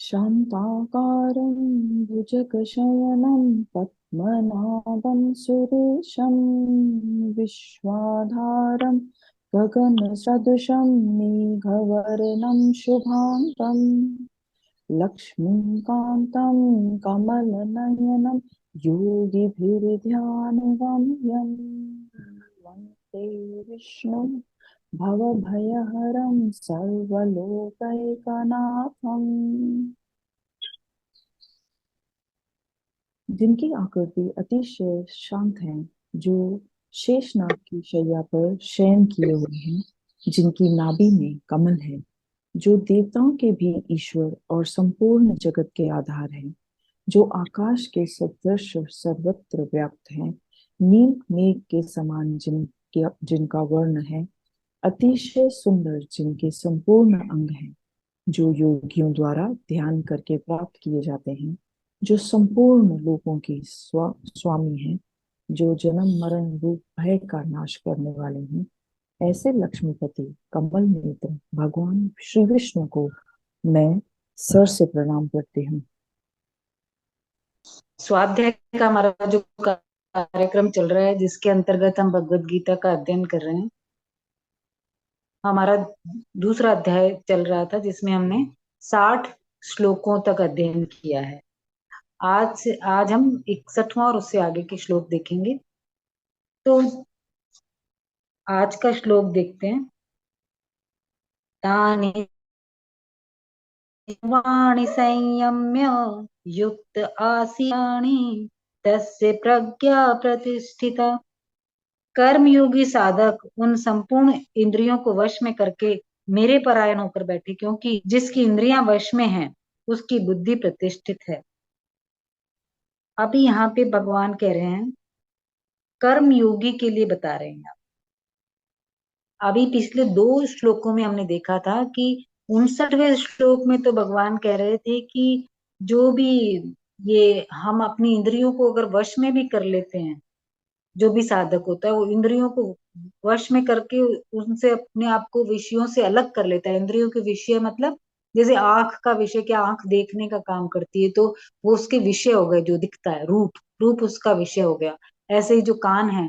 शान्ताकारं भुजगशयनं पद्मनाभं सुरेशं विश्वाधारं गगनसदृशं मेघवर्णं शुभाङ्गं लक्ष्मीकान्तं कमलनयनं योगिभिर्ध्यानगम्यं वन्दे विष्णुं भवभयहरं सर्वलोकैकनाथम्। जिनकी आकृति अतिशय शांत है, जो शेषनाग की शैया पर शयन किए हुए हैं, जिनकी नाभि में कमल है, जो देवताओं के भी ईश्वर और संपूर्ण जगत के आधार हैं, जो आकाश के सदृश सर्वत्र व्याप्त हैं, नील मेघ के समान जिनका वर्ण है, अतिशय सुंदर जिनके संपूर्ण अंग हैं, जो योगियों द्वारा ध्यान करके प्राप्त किए जाते हैं, जो संपूर्ण लोगों की स्वामी हैं, जो जन्म मरण रूप भय का नाश करने वाले हैं, ऐसे लक्ष्मीपति कमल नेत्र भगवान श्री विष्णु को मैं सर से प्रणाम करती हूँ। स्वाध्याय का हमारा जो कार्यक्रम चल रहा है, जिसके अंतर्गत हम भगवत गीता का अध्ययन कर रहे हैं, हमारा दूसरा अध्याय चल रहा था जिसमें हमने 60 श्लोकों तक अध्ययन किया है। आज हम 61वां और उससे आगे के श्लोक देखेंगे। तो आज का श्लोक देखते हैं। तानि वाणी संयम्य युक्त आसीयानि तस्य प्रज्ञा प्रतिष्ठिता। कर्मयोगी साधक उन संपूर्ण इंद्रियों को वश में करके मेरे परायण होकर बैठे, क्योंकि जिसकी इंद्रियां वश में हैं उसकी बुद्धि प्रतिष्ठित है। अभी यहाँ पे भगवान कह रहे हैं, कर्मयोगी के लिए बता रहे हैं। अभी पिछले 2 श्लोकों में हमने देखा था कि 59वें श्लोक में तो भगवान कह रहे थे कि जो भी ये हम अपनी इंद्रियों को अगर वश में भी कर लेते हैं, जो भी साधक होता है वो इंद्रियों को वश में करके उनसे अपने आप को विषयों से अलग कर लेता है। इंद्रियों के विषय मतलब जैसे आंख का विषय, क्या आंख देखने का काम करती है, तो वो उसके विषय हो गए, जो दिखता है रूप, रूप उसका विषय हो गया। ऐसे ही जो कान है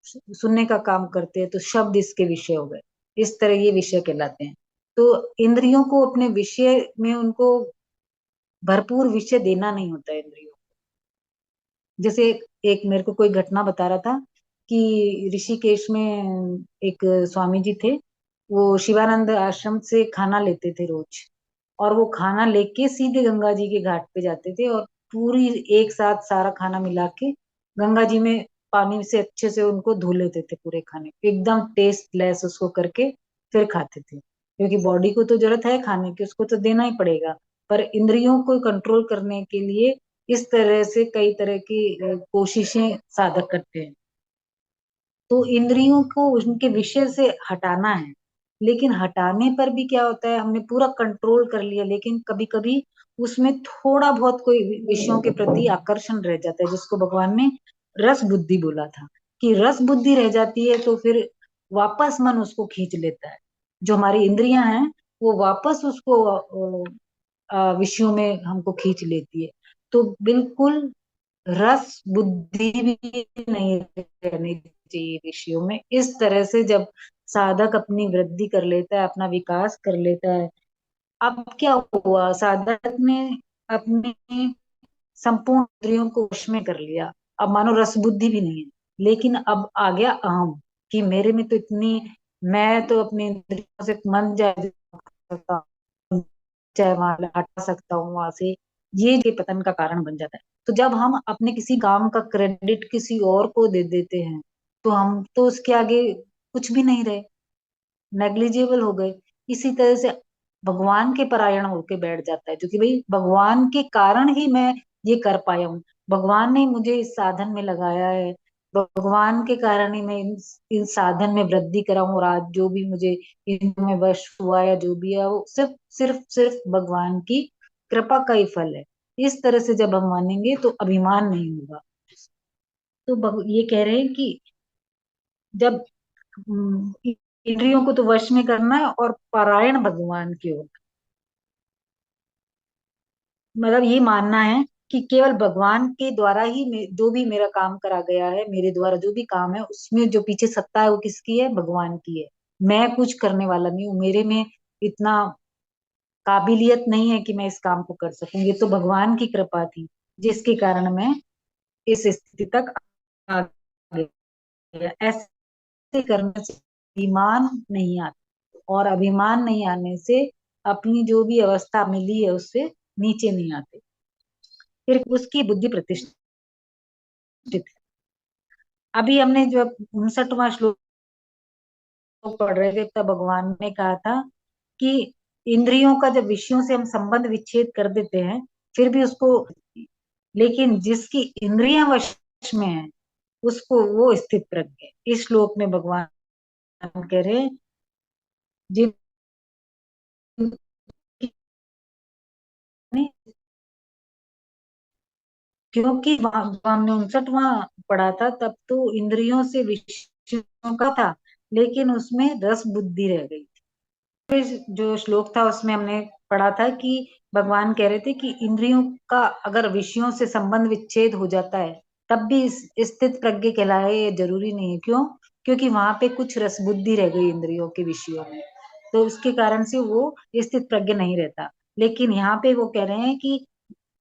सुनने का काम करते हैं, तो शब्द इसके विषय हो गए। इस तरह ये विषय कहलाते हैं। तो इंद्रियों को अपने विषय में उनको भरपूर विषय देना नहीं होता है इंद्रियों। जैसे एक मेरे को कोई घटना बता रहा था कि ऋषिकेश में एक स्वामी जी थे, वो शिवानंद आश्रम से खाना लेते थे रोज, और वो खाना लेके सीधे गंगा जी के घाट पे जाते थे और पूरी एक साथ सारा खाना मिला के गंगा जी में पानी से अच्छे से उनको धो लेते थे, पूरे खाने को एकदम टेस्टलेस उसको करके फिर खाते थे, क्योंकि बॉडी को तो जरूरत है खाने की, उसको तो देना ही पड़ेगा। पर इंद्रियों को कंट्रोल करने के लिए इस तरह से कई तरह की कोशिशें साधक करते हैं। तो इंद्रियों को उनके विषय से हटाना है, लेकिन हटाने पर भी क्या होता है, हमने पूरा कंट्रोल कर लिया, लेकिन कभी कभी उसमें थोड़ा बहुत कोई विषयों के प्रति आकर्षण रह जाता है, जिसको भगवान ने रस बुद्धि बोला था कि रस बुद्धि रह जाती है, तो फिर वापस मन उसको खींच लेता है। जो हमारी इंद्रियां हैं वो वापस उसको विषयों में हमको खींच लेती है। तो बिल्कुल रस बुद्धि भी नहीं रहनी चाहिए विषयों में। इस तरह से जब साधक अपनी वृद्धि कर लेता है, अपना विकास कर लेता है, अब क्या हुआ, साधक ने अपनी संपूर्ण इंद्रियों को वश में कर लिया, अब मानो रस बुद्धि भी नहीं है, लेकिन अब आ गया अहम कि मेरे में तो इतनी, मैं तो अपनी इंद्रियों से मन जाए सकता हूँ, चाहे वहां हटा सकता हूँ वहां से, ये के पतन का कारण बन जाता है। तो जब हम अपने किसी काम का क्रेडिट किसी और को दे देते हैं, तो हम तो उसके आगे कुछ भी नहीं रहे, नेग्लिजिबल हो गए। इसी तरह से भगवान के परायण होके बैठ जाता है, जो कि भाई भगवान के कारण ही मैं ये कर पाया हूँ, भगवान ने मुझे इस साधन में लगाया है, भगवान के कारण ही मैं इन साधन में वृद्धि करा हूँ, और आज जो भी मुझे इनमें वश हुआ या जो भी है वो सिर्फ सिर्फ सिर्फ भगवान की कृपा का ही फल है। इस तरह से जब हम मानेंगे तो अभिमान नहीं होगा। तो ये कह रहे हैं कि जब इंद्रियों को तो वश में करना है और परायण भगवान की ओर, मतलब ये मानना है कि केवल भगवान के द्वारा ही जो भी मेरा काम करा गया है, मेरे द्वारा जो भी काम है उसमें जो पीछे सत्ता है वो किसकी है, भगवान की है। मैं कुछ करने वाला नहीं हूँ, मेरे में इतना काबिलियत नहीं है कि मैं इस काम को कर सकूं, ये तो भगवान की कृपा थी जिसके कारण मैं इस स्थिति तक आ गया। ऐसे करने से अभिमान नहीं आता, और अभिमान नहीं आने से अपनी जो भी अवस्था मिली है उससे नीचे नहीं आते, फिर उसकी बुद्धि प्रतिष्ठित है। अभी हमने जो 59वां श्लोक पढ़ रहे थे तब भगवान ने कहा था कि इंद्रियों का जब विषयों से हम संबंध विच्छेद कर देते हैं फिर भी उसको, लेकिन जिसकी इंद्रियां वश में है उसको वो स्थित प्रज्ञ है। इस श्लोक में भगवान कह रहे हैं जिन, क्योंकि जब हमने 59वां पढ़ा था तब तो इंद्रियों से विषयों का था, लेकिन उसमें रस बुद्धि रह गई। फिर जो श्लोक था उसमें हमने पढ़ा था कि भगवान कह रहे थे कि इंद्रियों का अगर विषयों से संबंध विच्छेद हो जाता है तब भी स्थित प्रज्ञ कहलाए, ये जरूरी नहीं है। क्यों? क्योंकि वहां पे कुछ रस बुद्धि रह गई इंद्रियों के विषयों में, तो उसके कारण से वो स्थित प्रज्ञ नहीं रहता। लेकिन यहाँ पे वो कह रहे हैं कि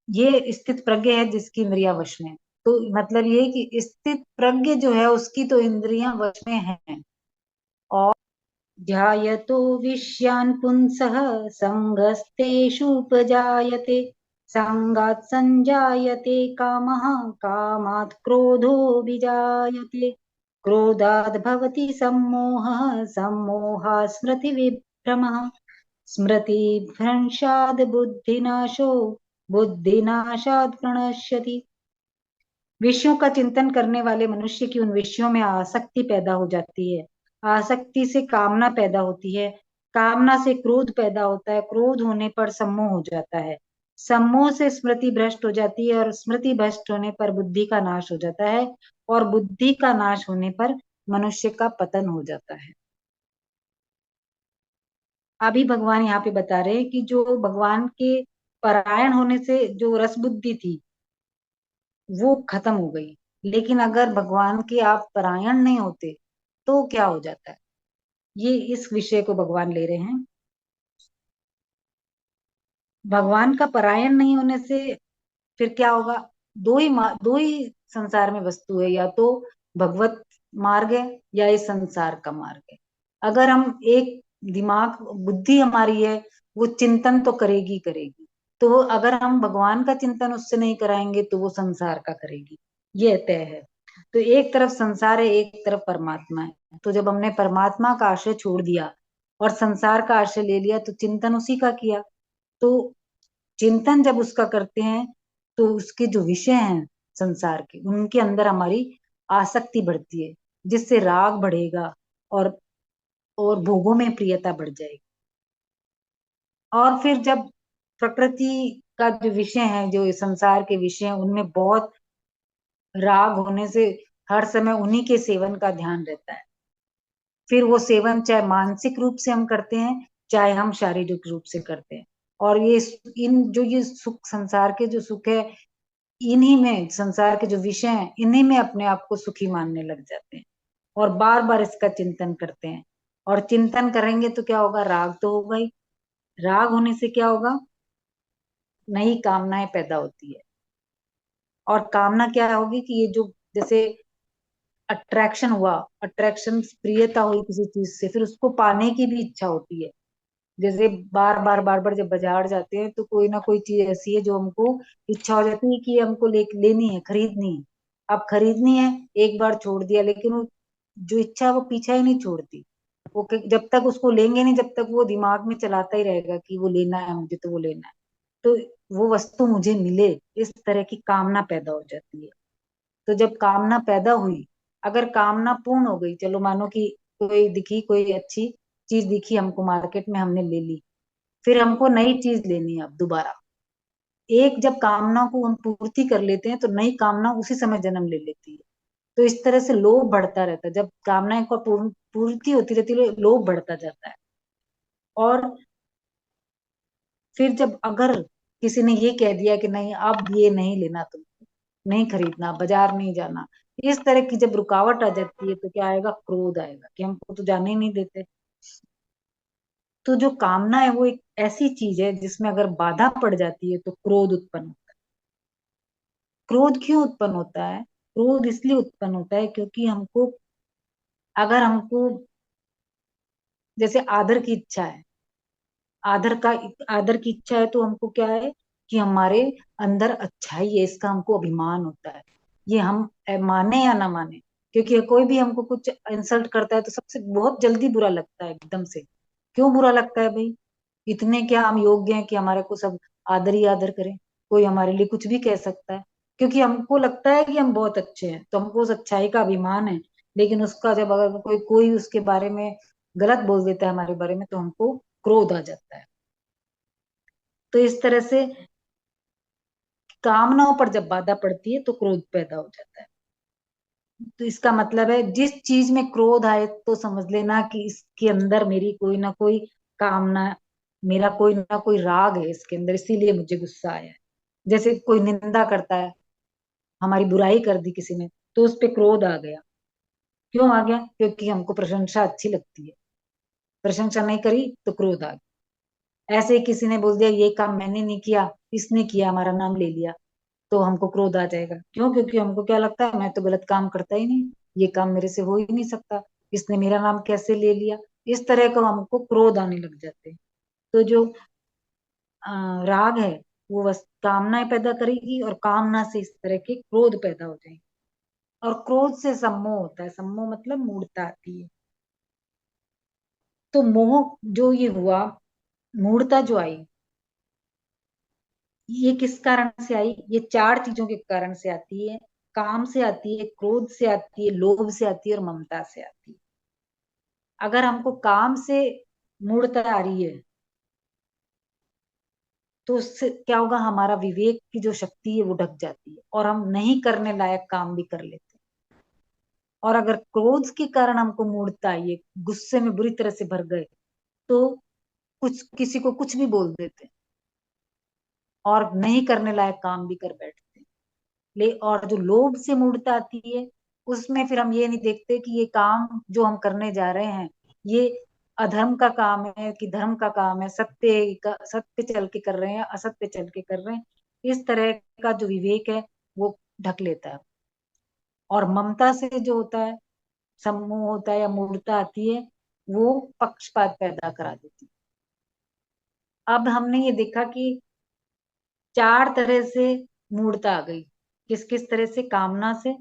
ये स्थित प्रज्ञ है जिसकी इंद्रियां वश में है। तो मतलब ये है कि स्थित प्रज्ञ जो है उसकी तो इंद्रियां वश में है। और ध्यायतो विषयान् पुंसः सङ्गस्तेषुपजायते, सङ्गात् सञ्जायते कामः, कामात् क्रोधोऽभिजायते, क्रोधात् भवति सम्मोहः, सम्मोहात् स्मृतिविभ्रमः, स्मृतिभ्रंशात् बुद्धिनाशो, बुद्धिनाशात् प्रणश्यति। विषयों का चिंतन करने वाले मनुष्य की उन विषयों में आसक्ति पैदा हो जाती है, आसक्ति से कामना पैदा होती है, कामना से क्रोध पैदा होता है, क्रोध होने पर सम्मोह हो जाता है, सम्मोह से स्मृति भ्रष्ट हो जाती है, और स्मृति भ्रष्ट होने पर बुद्धि का नाश हो जाता है, और बुद्धि का नाश होने पर मनुष्य का पतन हो जाता है। अभी भगवान यहाँ पे बता रहे हैं कि जो भगवान के परायण होने से जो रस बुद्धि थी वो खत्म हो गई, लेकिन अगर भगवान के आप परायण नहीं होते तो क्या हो जाता है, ये इस विषय को भगवान ले रहे हैं। भगवान का परायण नहीं होने से फिर क्या होगा? दो ही संसार में वस्तु है, या तो भगवत मार्ग है या इस संसार का मार्ग है। अगर हम एक दिमाग बुद्धि हमारी है वो चिंतन तो करेगी करेगी, तो वो अगर हम भगवान का चिंतन उससे नहीं कराएंगे तो वो संसार का करेगी, ये तय है। तो एक तरफ संसार है, एक तरफ परमात्मा है, तो जब हमने परमात्मा का आश्रय छोड़ दिया और संसार का आश्रय ले लिया तो चिंतन उसी का किया। तो चिंतन जब उसका करते हैं तो उसके जो विषय हैं संसार के उनके अंदर हमारी आसक्ति बढ़ती है, जिससे राग बढ़ेगा, और और भोगों में प्रियता बढ़ जाएगी। और फिर जब प्रकृति का जो विषय है, जो इस संसार के विषय हैं, उनमें बहुत राग होने से हर समय उन्हीं के सेवन का ध्यान रहता है। फिर वो सेवन चाहे मानसिक रूप से हम करते हैं चाहे हम शारीरिक रूप से करते हैं, और ये सुख, संसार के जो सुख है, इन्हीं में, संसार के जो विषय हैं इन्हीं में अपने आप को सुखी मानने लग जाते हैं, और बार बार इसका चिंतन करते हैं। और चिंतन करेंगे तो क्या होगा? राग तो होगा ही। राग होने से क्या होगा? नई कामनाएं पैदा होती है। और कामना क्या होगी कि ये जो जैसे अट्रैक्शन हुआ, अट्रैक्शन प्रियता हुई किसी चीज से, फिर उसको पाने की भी इच्छा होती है। जैसे बार बार जब बाजार जाते हैं तो कोई ना कोई चीज ऐसी है जो हमको इच्छा हो जाती है कि ये हमको लेनी है, खरीदनी है। अब खरीदनी है, एक बार छोड़ दिया, लेकिन वो जो इच्छा है वो पीछा ही नहीं छोड़ती। जब तक उसको लेंगे नहीं जब तक वो दिमाग में चलाता ही रहेगा कि वो लेना है मुझे, तो वो लेना है, तो वो वस्तु मुझे मिले, इस तरह की कामना पैदा हो जाती है। तो जब कामना पैदा हुई, अगर कामना पूर्ण हो गई, चलो मानो कि कोई अच्छी चीज दिखी हमको मार्केट में, हमने ले ली, फिर हमको नई चीज लेनी है अब दोबारा। एक जब कामना को हम पूर्ति कर लेते हैं तो नई कामना उसी समय जन्म ले लेती है। तो इस तरह से लोभ बढ़ता रहता है, जब कामनाएं को पूर्ति होती रहती है लोभ बढ़ता जाता है। और फिर जब अगर किसी ने ये कह दिया कि नहीं अब ये नहीं लेना, तुम नहीं खरीदना, बाजार नहीं जाना, इस तरह की जब रुकावट आ जाती है तो क्या आएगा, क्रोध आएगा कि हमको तो जाने ही नहीं देते। तो जो कामना है वो एक ऐसी चीज है जिसमें अगर बाधा पड़ जाती है तो क्रोध उत्पन्न होता है। क्रोध क्यों उत्पन्न होता है? क्रोध इसलिए उत्पन्न होता है क्योंकि हमको, अगर हमको जैसे आदर की इच्छा है, आदर का आदर की इच्छा है तो हमको क्या है कि हमारे अंदर अच्छाई है, इसका हमको अभिमान होता है। ये हम माने या ना माने, क्योंकि कोई भी हमको कुछ इंसल्ट करता है तो सबसे बहुत जल्दी बुरा लगता है एकदम से। क्यों बुरा लगता है भाई? इतने क्या हम योग्य हैं कि हमारे को सब आदर ही आदर करें? कोई हमारे लिए कुछ भी कह सकता है, क्योंकि हमको लगता है कि हम बहुत अच्छे हैं तो हमको उस अच्छाई का अभिमान है। लेकिन उसका जब अगर कोई कोई उसके बारे में गलत बोल देता है हमारे बारे में तो हमको क्रोध आ जाता है। तो इस तरह से कामनाओं पर जब बाधा पड़ती है तो क्रोध पैदा हो जाता है। तो इसका मतलब है जिस चीज में क्रोध आए तो समझ लेना कि इसके अंदर मेरी कोई ना कोई कामना, मेरा कोई ना कोई राग है इसके अंदर, इसीलिए मुझे गुस्सा आया है। जैसे कोई निंदा करता है, हमारी बुराई कर दी किसी ने तो उस पे क्रोध आ गया। क्यों आ गया? क्योंकि हमको प्रशंसा अच्छी लगती है, प्रशंसा नहीं करी तो क्रोध आ गया। ऐसे ही किसी ने बोल दिया ये काम मैंने नहीं किया, इसने किया, हमारा नाम ले लिया, तो हमको क्रोध आ जाएगा। क्यों? क्योंकि हमको क्या लगता है मैं तो गलत काम करता ही नहीं, ये काम मेरे से हो ही नहीं सकता, इसने मेरा नाम कैसे ले लिया। इस तरह का हमको क्रोध आने लग जाते हैं। तो जो राग है वो बस कामनाएं पैदा करेगी और कामना से इस तरह के क्रोध पैदा हो जाएंगे। और क्रोध से सम्मोह होता है, सम्मोह मतलब मूढ़ता आती है। तो मोह जो ये हुआ, मूढ़ता जो आई, ये किस कारण से आई? ये चार चीजों के कारण से आती है। काम से आती है, क्रोध से आती है, लोभ से आती है और ममता से आती है। अगर हमको काम से मूढ़ता आ रही है तो उससे क्या होगा, हमारा विवेक की जो शक्ति है वो ढक जाती है और हम नहीं करने लायक काम भी कर लेते हैं। और अगर क्रोध के कारण हमको मूढ़ता आई है, गुस्से में बुरी तरह से भर गए, तो कुछ किसी को कुछ भी बोल देते हैं और नहीं करने लायक काम भी कर बैठते हैं। ले और जो लोभ से मूर्ता आती है उसमें फिर हम ये नहीं देखते कि ये काम जो हम करने जा रहे हैं ये अधर्म का काम है कि धर्म का काम है, सत्य चल के कर रहे हैं असत्य चल के कर रहे हैं। इस तरह का जो विवेक है वो ढक लेता है। और ममता से जो होता है, सम्मोह होता है या मूर्ता आती है, वो पक्षपात पैदा करा देती है। अब हमने ये देखा कि चार तरह से मूर्ता आ गई। किस किस तरह से? कामना से,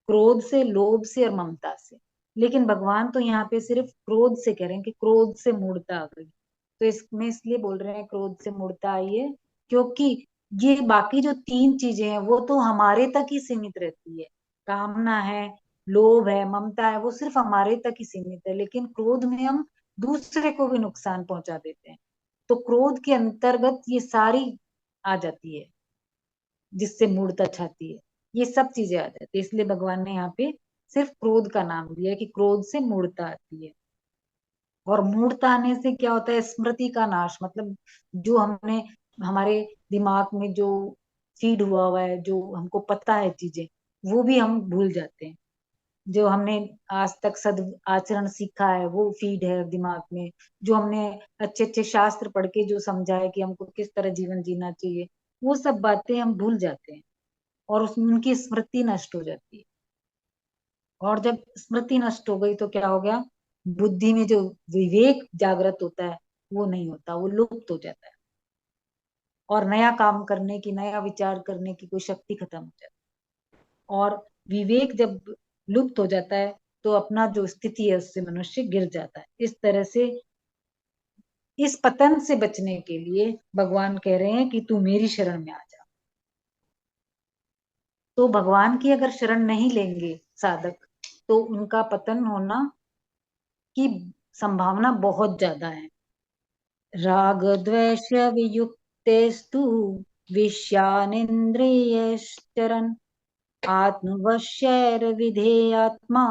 क्रोध से, लोभ से और ममता से। लेकिन भगवान तो यहाँ पे सिर्फ क्रोध से कह रहे हैं कि क्रोध से मूर्ता आ गई। तो इसमें इसलिए बोल रहे हैं क्रोध से मूर्ता आई है क्योंकि ये बाकी जो तीन चीजें हैं वो तो हमारे तक ही सीमित रहती है। कामना है, लोभ है, ममता है, वो सिर्फ हमारे तक ही सीमित है। लेकिन क्रोध में हम दूसरे को भी नुकसान पहुंचा देते हैं। तो क्रोध के अंतर्गत ये सारी आ जाती है जिससे मूर्ता छाती है, ये सब चीजें आ जाती है। इसलिए भगवान ने यहाँ पे सिर्फ क्रोध का नाम दिया है कि क्रोध से मूर्ता आती है। और मूर्ता आने से क्या होता है? स्मृति का नाश, मतलब जो हमने हमारे दिमाग में जो फीड हुआ है, जो हमको पता है चीजें, वो भी हम भूल जाते हैं। जो हमने आज तक सद आचरण सीखा है वो फीड है दिमाग में। जो हमने अच्छे अच्छे शास्त्र पढ़ के जो समझा है कि हमको किस तरह जीवन जीना चाहिए, वो सब बातें हम भूल जाते हैं और उसमें उनकी स्मृति नष्ट हो जाती है। और जब स्मृति नष्ट हो गई तो क्या हो गया? बुद्धि में जो विवेक जागृत होता है वो नहीं होता, वो लुप्त हो जाता है। और नया काम करने की, नया विचार करने की कोई शक्ति खत्म हो जाती है। और विवेक जब लुप्त हो जाता है तो अपना जो स्थिति है उससे मनुष्य गिर जाता है। इस तरह से इस पतन से बचने के लिए भगवान कह रहे हैं कि तू मेरी शरण में आ जा। तो भगवान की अगर शरण नहीं लेंगे साधक तो उनका पतन होना की संभावना बहुत ज्यादा है। राग द्वेष वियुक्तेस्तु विषयानिंद्रियश्चरन् आत्मवश्यैर्विधेयात्मा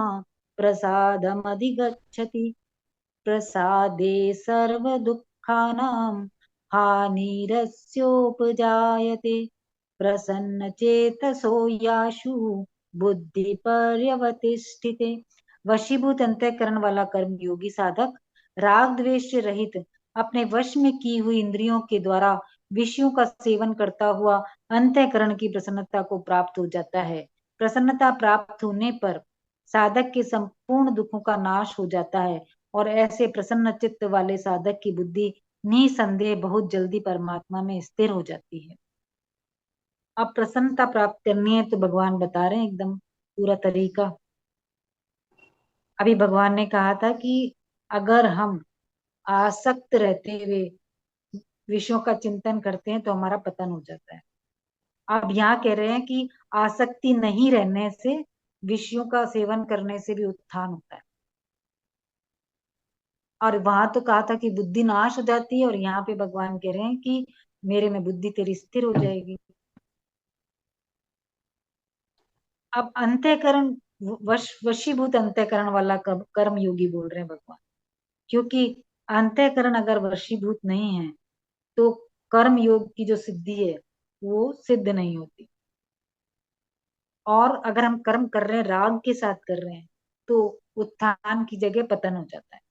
प्रसादमधिगच्छति प्रसादे सर्वदुःखानां हानिरस्योपजायते प्रसन्नचेतसो याशु बुद्धिपर्यवतिष्ठिते। वशीभूत अंतःकरण वाला कर्म योगी साधक राग द्वेष से रहित अपने वश में की हुई इंद्रियों के द्वारा विषयों का सेवन करता हुआ अंतःकरण की प्रसन्नता को प्राप्त हो जाता है। प्रसन्नता प्राप्त होने पर साधक के संपूर्ण दुखों का नाश हो जाता है और ऐसे प्रसन्न चित्त वाले साधक की बुद्धि निसंदेह बहुत जल्दी परमात्मा में स्थिर हो जाती है। अब प्रसन्नता प्राप्त करनी है तो भगवान बता रहे हैं एकदम पूरा तरीका। अभी भगवान ने कहा था कि अगर हम आसक्त रहते हुए विषयों का चिंतन करते हैं तो हमारा पतन हो जाता है। अब यहाँ कह रहे हैं कि आसक्ति नहीं रहने से विषयों का सेवन करने से भी उत्थान होता है। और वहां तो कहा था कि बुद्धि नाश हो जाती है और यहाँ पे भगवान कह रहे हैं कि मेरे में बुद्धि तेरी स्थिर हो जाएगी। अब अंतःकरण वशीभूत अंतःकरण वाला कर्म योगी बोल रहे हैं भगवान, क्योंकि अंतःकरण अगर वशीभूत नहीं है तो कर्म योग की जो सिद्धि है वो सिद्ध नहीं होती। और अगर हम कर्म कर रहे हैं राग के साथ कर रहे हैं तो उत्थान की जगह पतन हो जाता है।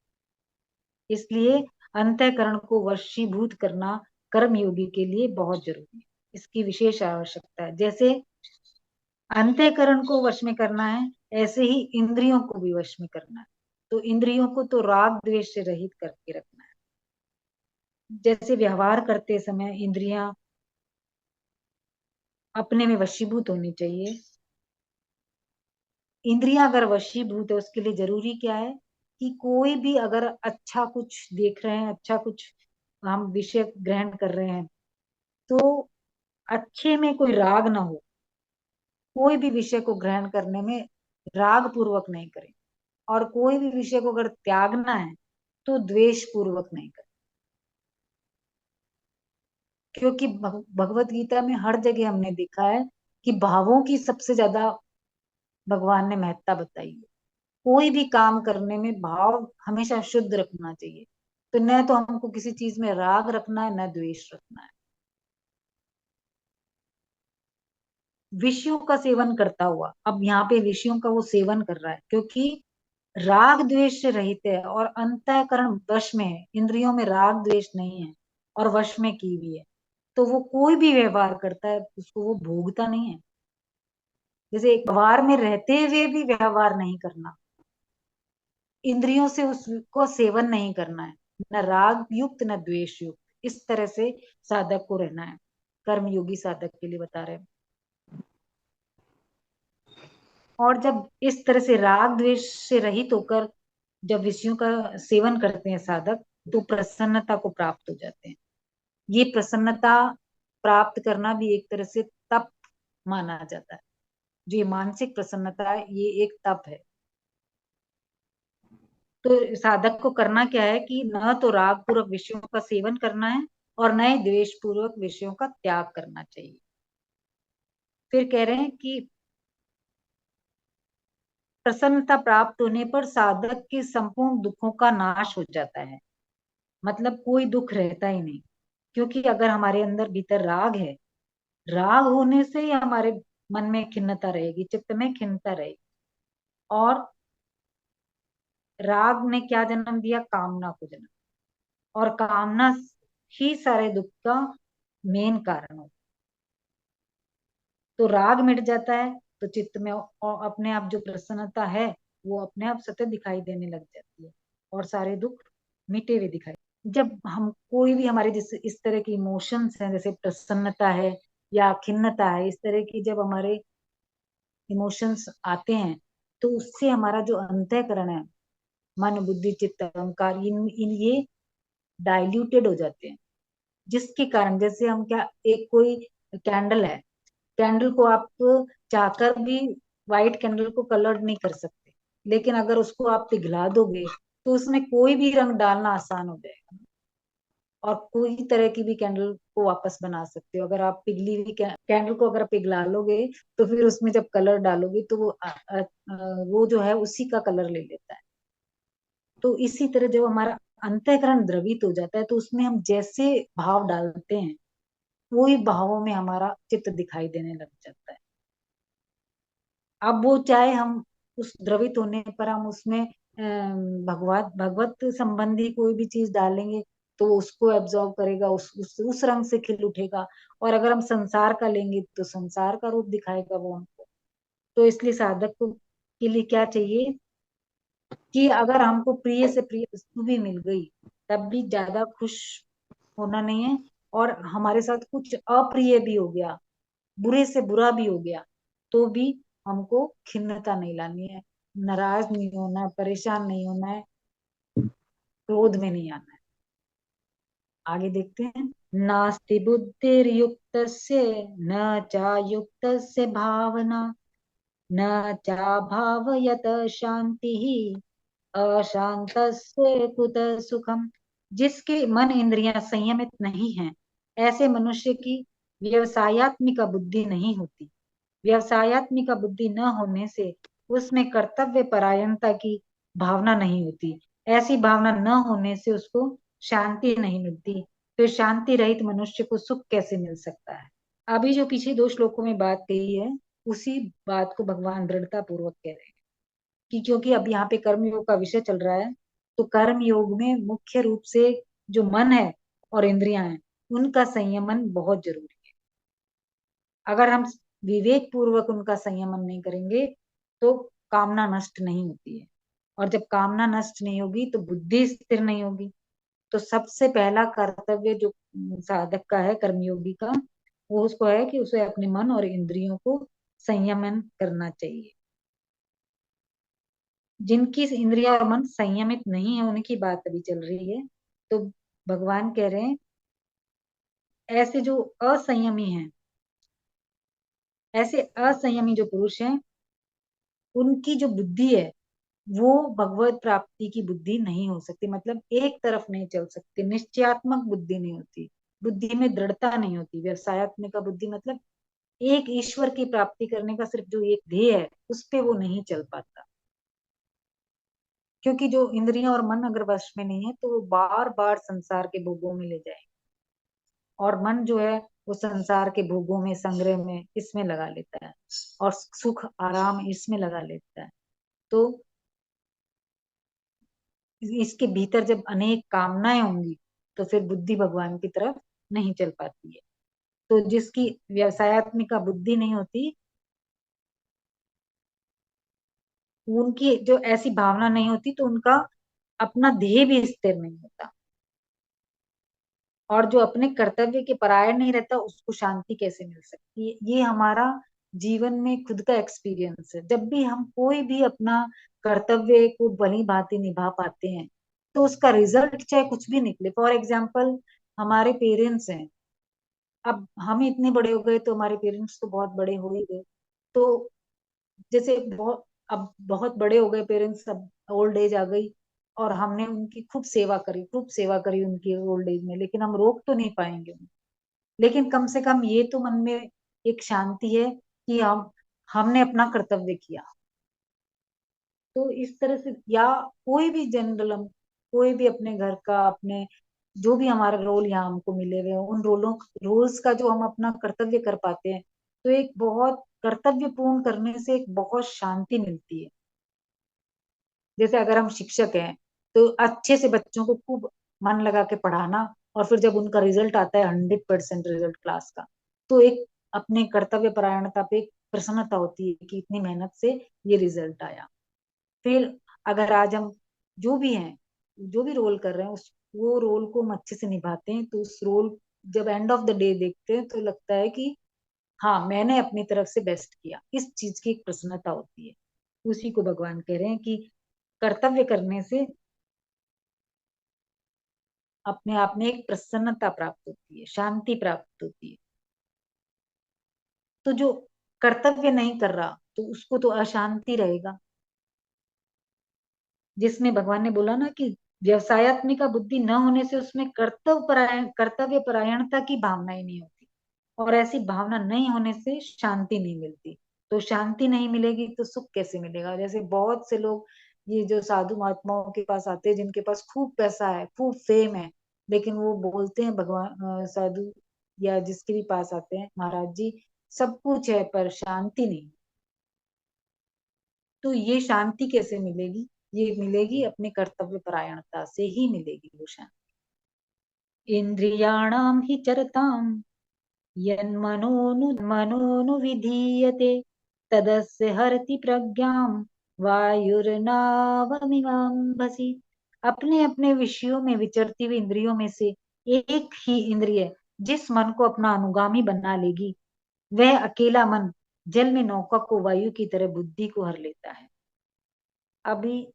इसलिए अंतःकरण को वशीभूत करना कर्म योगी के लिए बहुत जरूरी है, इसकी विशेष आवश्यकता है। जैसे अंतःकरण को वश में करना है ऐसे ही इंद्रियों को भी वश में करना है। तो इंद्रियों को तो राग द्वेष से रहित करके रखना है। जैसे व्यवहार करते समय इंद्रियां अपने में वशीभूत होनी चाहिए। इंद्रियां अगर वशीभूत है उसके लिए जरूरी क्या है कि कोई भी अगर अच्छा कुछ देख रहे हैं, अच्छा कुछ हम विषय ग्रहण कर रहे हैं तो अच्छे में कोई राग ना हो। कोई भी विषय को ग्रहण करने में राग पूर्वक नहीं करें और कोई भी विषय को अगर त्यागना है तो द्वेष पूर्वक नहीं करें। क्योंकि भगवत गीता में हर जगह हमने देखा है कि भावों की सबसे ज्यादा भगवान ने महत्ता बताई है। कोई भी काम करने में भाव हमेशा शुद्ध रखना चाहिए। तो न तो हमको किसी चीज में राग रखना है न द्वेष रखना है। विषयों का सेवन करता हुआ, अब यहाँ पे विषयों का वो सेवन कर रहा है क्योंकि राग द्वेष से रहित है और अंतःकरण वश में है, इंद्रियों में राग द्वेष नहीं है और वश में की हुई है। तो वो कोई भी व्यवहार करता है उसको वो भोगता नहीं है। जैसे एक व्यवहार में रहते हुए भी व्यवहार नहीं करना, इंद्रियों से उसको सेवन नहीं करना है, न राग युक्त न द्वेष युक्त, इस तरह से साधक को रहना है। कर्मयोगी साधक के लिए बता रहे हैं। और जब इस तरह से राग द्वेष से रहित होकर जब विषयों का सेवन करते हैं साधक तो प्रसन्नता को प्राप्त हो जाते हैं। ये प्रसन्नता प्राप्त करना भी एक तरह से तप माना जाता है। जो ये मानसिक प्रसन्नता है ये एक तप है। तो साधक को करना क्या है कि न तो राग पूर्वक विषयों का सेवन करना है और न ही द्वेष पूर्वक विषयों का त्याग करना चाहिए। फिर कह रहे हैं कि प्रसन्नता प्राप्त होने पर साधक के संपूर्ण दुखों का नाश हो जाता है। मतलब कोई दुख रहता ही नहीं। क्योंकि अगर हमारे अंदर भीतर राग है, राग होने से ही हमारे मन में खिन्नता रहेगी, चित्त में खिन्नता रहेगी। और राग ने क्या जन्म दिया? कामना को जन्म। और कामना ही सारे दुख का मेन कारण हो। तो राग मिट जाता है तो चित्त में और अपने आप जो प्रसन्नता है वो अपने आप सतत दिखाई देने लग जाती है और सारे दुख मिटे हुए दिखाई। जब हम कोई भी हमारे जैसे इस तरह की इमोशंस हैं, जैसे प्रसन्नता है या खिन्नता है, इस तरह की जब हमारे इमोशंस आते हैं तो उससे हमारा जो अंतःकरण है, मन बुद्धि चित्त अहंकार, इन ये डाइल्यूटेड हो जाते हैं। जिसके कारण जैसे हम क्या, एक कोई कैंडल है, कैंडल को आप चाहकर भी व्हाइट कैंडल को कलर नहीं कर सकते, लेकिन अगर उसको आप पिघला दोगे तो उसमें कोई भी रंग डालना आसान हो जाएगा। और कोई तरह की भी कैंडल को वापस बना सकते हो। अगर आप पिघली हुई कैंडल को अगर पिघला लोगे तो फिर उसमें जब कलर डालोगे तो वो जो है उसी का कलर ले लेता है। तो इसी तरह जब हमारा अंतःकरण द्रवित हो जाता है तो उसमें हम जैसे भाव डालते हैं वही भावों में हमारा चित्र दिखाई देने लग जाता है। अब वो चाहे हम उस द्रवित होने पर हम उसमें भगवत भगवत संबंधी कोई भी चीज डालेंगे तो उसको एब्जॉर्ब करेगा, उस रंग से खिल उठेगा। और अगर हम संसार का लेंगे तो संसार का रूप दिखाएगा वो हमको। तो इसलिए साधक को के लिए क्या चाहिए कि अगर हमको प्रिय से प्रिय वस्तु भी मिल गई तब भी ज्यादा खुश होना नहीं है। और हमारे साथ कुछ अप्रिय भी हो गया, बुरे से बुरा भी हो गया, तो भी हमको खिन्नता नहीं लानी है, नाराज नहीं होना है, परेशान नहीं होना है, क्रोध में नहीं आना है। आगे देखते हैं। नास्ति बुद्धिर्युक्तस्य न चायुक्तस्य भावना न चाभावयत शांति अशांतस्य कुतः सुखम। जिसके मन इंद्रियां संयमित नहीं हैं ऐसे मनुष्य की व्यवसायत्मिका बुद्धि नहीं होती। व्यवसायत्मिका बुद्धि न होने से उसमें कर्तव्य परायणता की भावना नहीं होती। ऐसी भावना न होने से उसको शांति नहीं मिलती। फिर शांति रहित मनुष्य को सुख कैसे मिल सकता है। अभी जो पीछे दो श्लोकों में बात कही है उसी बात को भगवान दृढ़ता पूर्वक कह रहे हैं कि क्योंकि अब यहाँ पे कर्म योग का विषय चल रहा है तो कर्म योग में मुख्य रूप से जो मन है और इंद्रियां हैं उनका संयमन बहुत जरूरी है। अगर हम विवेक पूर्वक उनका संयमन नहीं करेंगे तो कामना नष्ट नहीं होती है। और जब कामना नष्ट नहीं होगी तो बुद्धि स्थिर नहीं होगी। तो सबसे पहला कर्तव्य जो साधक का है कर्मयोगी का वो उसको है कि उसे अपने मन और इंद्रियों को संयमन करना चाहिए। जिनकी इंद्रिया और मन संयमित नहीं है उनकी बात अभी चल रही है। तो भगवान कह रहे हैं ऐसे जो असंयमी हैं, ऐसे असंयमी जो पुरुष हैं उनकी जो बुद्धि है वो भगवत प्राप्ति की बुद्धि नहीं हो सकती। मतलब एक तरफ नहीं चल सकती, निश्चयात्मक बुद्धि नहीं होती, बुद्धि में दृढ़ता नहीं होती। व्यवसायत्मिक का बुद्धि मतलब एक ईश्वर की प्राप्ति करने का सिर्फ जो एक ध्येय है उस पे वो नहीं चल पाता। क्योंकि जो इंद्रियां और मन अगर वश में नहीं है तो वो बार बार संसार के भोगों में ले जाए। और मन जो है वो संसार के भोगों में संग्रह में इसमें लगा लेता है और सुख आराम इसमें लगा लेता है। तो इसके भीतर जब अनेक कामनाएं होंगी तो फिर बुद्धि भगवान की तरफ नहीं चल पाती है। तो जिसकी व्यवसायत्मिका बुद्धि नहीं होती उनकी जो ऐसी भावना नहीं होती तो उनका अपना ध्येय भी स्थिर नहीं होता। और जो अपने कर्तव्य के परायण नहीं रहता उसको शांति कैसे मिल सकती है। ये हमारा जीवन में खुद का एक्सपीरियंस है। जब भी हम कोई भी अपना कर्तव्य को भली भांति निभा पाते हैं तो उसका रिजल्ट चाहे कुछ भी निकले। फॉर एग्जाम्पल हमारे पेरेंट्स हैं, अब हम इतने बड़े हो गए तो हमारे पेरेंट्स तो बहुत बड़े हो ही गए। तो जैसे बहुत अब बहुत बड़े हो गए पेरेंट्स, अब ओल्ड एज आ गई और हमने उनकी खूब सेवा करी उनकी ओल्ड एज में, लेकिन हम रोक तो नहीं पाएंगे उन्हें। लेकिन कम से कम ये तो मन में एक शांति है कि हमने अपना कर्तव्य किया। तो इस तरह से या कोई भी जनरल हम कोई भी अपने घर का अपने जो भी हमारा रोल यहाँ हमको मिले हुए हैं उन रोल्स का जो हम अपना कर्तव्य कर पाते हैं तो एक बहुत कर्तव्य पूर्ण करने से एक बहुत शांति मिलती है। जैसे अगर हम शिक्षक हैं तो अच्छे से बच्चों को खूब मन लगा के पढ़ाना और फिर जब उनका रिजल्ट आता है 100% रिजल्ट क्लास का तो एक अपने कर्तव्य परायणता पे एक प्रसन्नता होती है कि इतनी मेहनत से ये रिजल्ट आया। फिर अगर आज हम जो भी हैं जो भी रोल कर रहे हैं उस वो रोल को हम अच्छे से निभाते हैं तो उस रोल जब एंड ऑफ द डे देखते हैं तो लगता है कि हाँ मैंने अपनी तरफ से बेस्ट किया। इस चीज की एक प्रसन्नता होती है। उसी को भगवान कह रहे हैं कि कर्तव्य करने से अपने आप में एक प्रसन्नता प्राप्त होती है, शांति प्राप्त होती है। तो जो कर्तव्य नहीं कर रहा तो उसको तो अशांति रहेगा। जिसमें भगवान ने बोला ना कि व्यवसायत्मिका बुद्धि न होने से उसमें कर्तव्य परायणता की भावना ही नहीं होती, और ऐसी भावना नहीं होने से शांति नहीं मिलती। तो शांति नहीं मिलेगी तो सुख कैसे मिलेगा? जैसे बहुत से लोग ये जो साधु महात्माओं के पास आते हैं, जिनके पास खूब पैसा है, खूब फेम है, लेकिन वो बोलते हैं भगवान साधु या जिसके भी पास आते हैं, महाराज जी सब कुछ है पर शांति नहीं। तो ये शांति कैसे मिलेगी? ये मिलेगी अपने कर्तव्य परायणता से ही मिलेगी वो शांति। इंद्रियाणाम ही चरताम मनोनुविधीयते तदस्य हरति प्रज्ञाम वायुर्नावमिवाम्भसि। अपने अपने विषयों में विचरती हुई इंद्रियों में से एक ही इंद्रिय जिस मन को अपना अनुगामी बना लेगी, वह अकेला मन जल में नौका को वायु की तरह बुद्धि को हर लेता है। अभी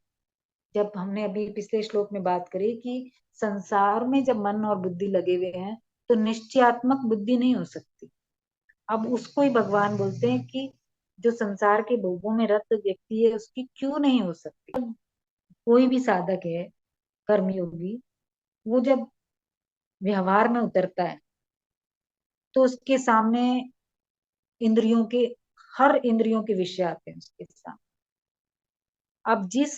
जब हमने अभी पिछले श्लोक में बात करी कि संसार में जब मन और बुद्धि लगे हुए हैं तो निश्चयात्मक बुद्धि नहीं हो सकती। अब उसको ही भगवान बोलते हैं कि जो संसार के भोगों में रत व्यक्ति है उसकी क्यों नहीं हो सकती। कोई भी साधक है, कर्मयोगी, वो जब व्यवहार में उतरता है तो उसके सामने इंद्रियों के हर इंद्रियों के विषय आते हैं उसके सामने। अब जिस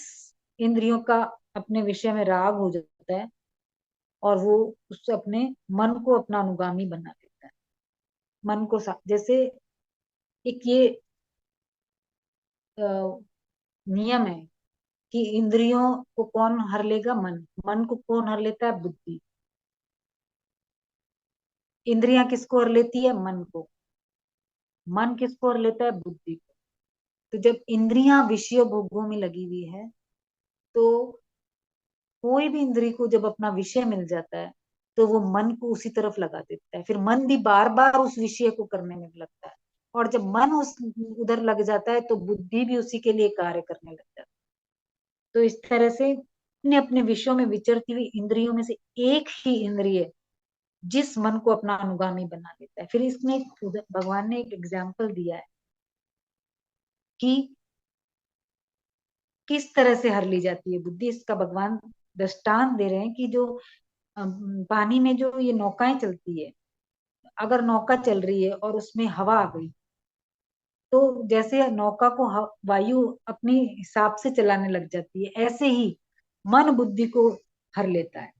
इंद्रियों का अपने विषय में राग हो जाता है और वो उस अपने मन को अपना अनुगामी बना लेता है। मन को जैसे एक ये नियम है कि इंद्रियों को कौन हर लेगा? मन। मन को कौन हर लेता है? बुद्धि। इंद्रियां किसको हर लेती है? मन को। मन किसको हर लेता है? बुद्धि को। तो जब इंद्रियां विषय भोगों में लगी हुई है तो कोई भी इंद्री को जब अपना विषय मिल जाता है तो वो मन को उसी तरफ लगा देता है, फिर मन भी बार बार उस विषय को करने में लगता है। और जब मन उस उधर लग जाता है तो बुद्धि भी उसी के लिए कार्य करने लग जाती है। तो इस तरह से अपने अपने विषयों में विचरती हुई इंद्रियों में से एक ही इंद्रिय जिस मन को अपना अनुगामी बना देता है। फिर इसमें भगवान ने एक एग्जाम्पल दिया है कि किस तरह से हर ली जाती है बुद्धि। इसका भगवान दृष्टांत दे रहे हैं कि जो पानी में जो ये नौकाएं चलती है, अगर नौका चल रही है और उसमें हवा आ गई तो जैसे नौका को वायु अपने हिसाब से चलाने लग जाती है, ऐसे ही मन बुद्धि को हर लेता है।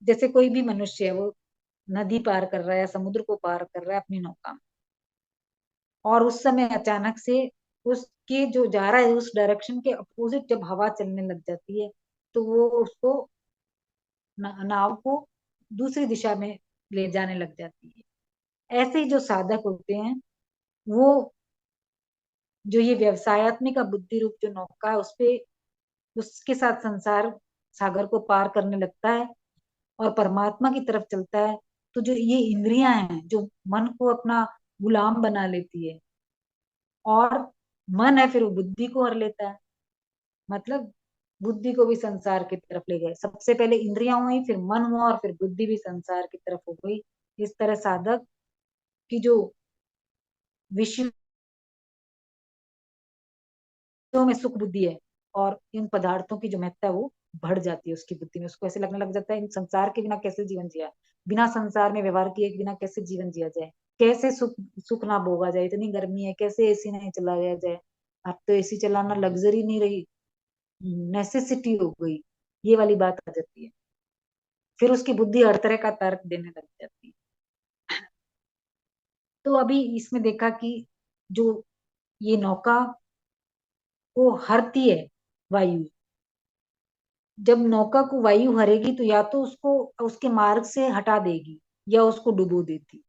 जैसे कोई भी मनुष्य है, वो नदी पार कर रहा है या समुद्र को पार कर रहा है अपनी नौका में, और उस समय अचानक से उसके जो जा रहा है उस डायरेक्शन के अपोजिट जब हवा चलने लग जाती है तो वो उसको नाव को दूसरी दिशा में ले जाने लग जाती है। ऐसे ही जो साधक होते हैं वो जो ये व्यवसायत्मिक बुद्धि रूप जो नौका है उसपे उसके साथ संसार सागर को पार करने लगता है और परमात्मा की तरफ चलता है। तो जो ये इंद्रियां हैं जो मन को अपना गुलाम बना लेती है, और मन है फिर वो बुद्धि को हर लेता है। मतलब बुद्धि को भी संसार की तरफ ले गए। सबसे पहले इंद्रियां हुई, फिर मन हुआ, और फिर बुद्धि भी संसार की तरफ हो गई। इस तरह साधक की जो विषयों में सुख बुद्धि है और इन पदार्थों की जो महत्ता है वो बढ़ जाती है उसकी बुद्धि में। उसको ऐसे लगने लग जाता है इन संसार के बिना कैसे जीवन जिया, बिना संसार में व्यवहार किए बिना कैसे जीवन जिया जाए, कैसे सुख सुख ना भोगा जाए, इतनी गर्मी है कैसे एसी नहीं चलाया जाए। अब तो एसी चलाना लग्जरी नहीं रही, नेसेसिटी हो गई। ये वाली बात आ जाती है। फिर उसकी बुद्धि हर तरह का तर्क देने लग जाती है। तो अभी इसमें देखा कि जो ये नौका को हरती है वायु, जब नौका को वायु हरेगी तो या तो उसको उसके मार्ग से हटा देगी या उसको डुबो देती।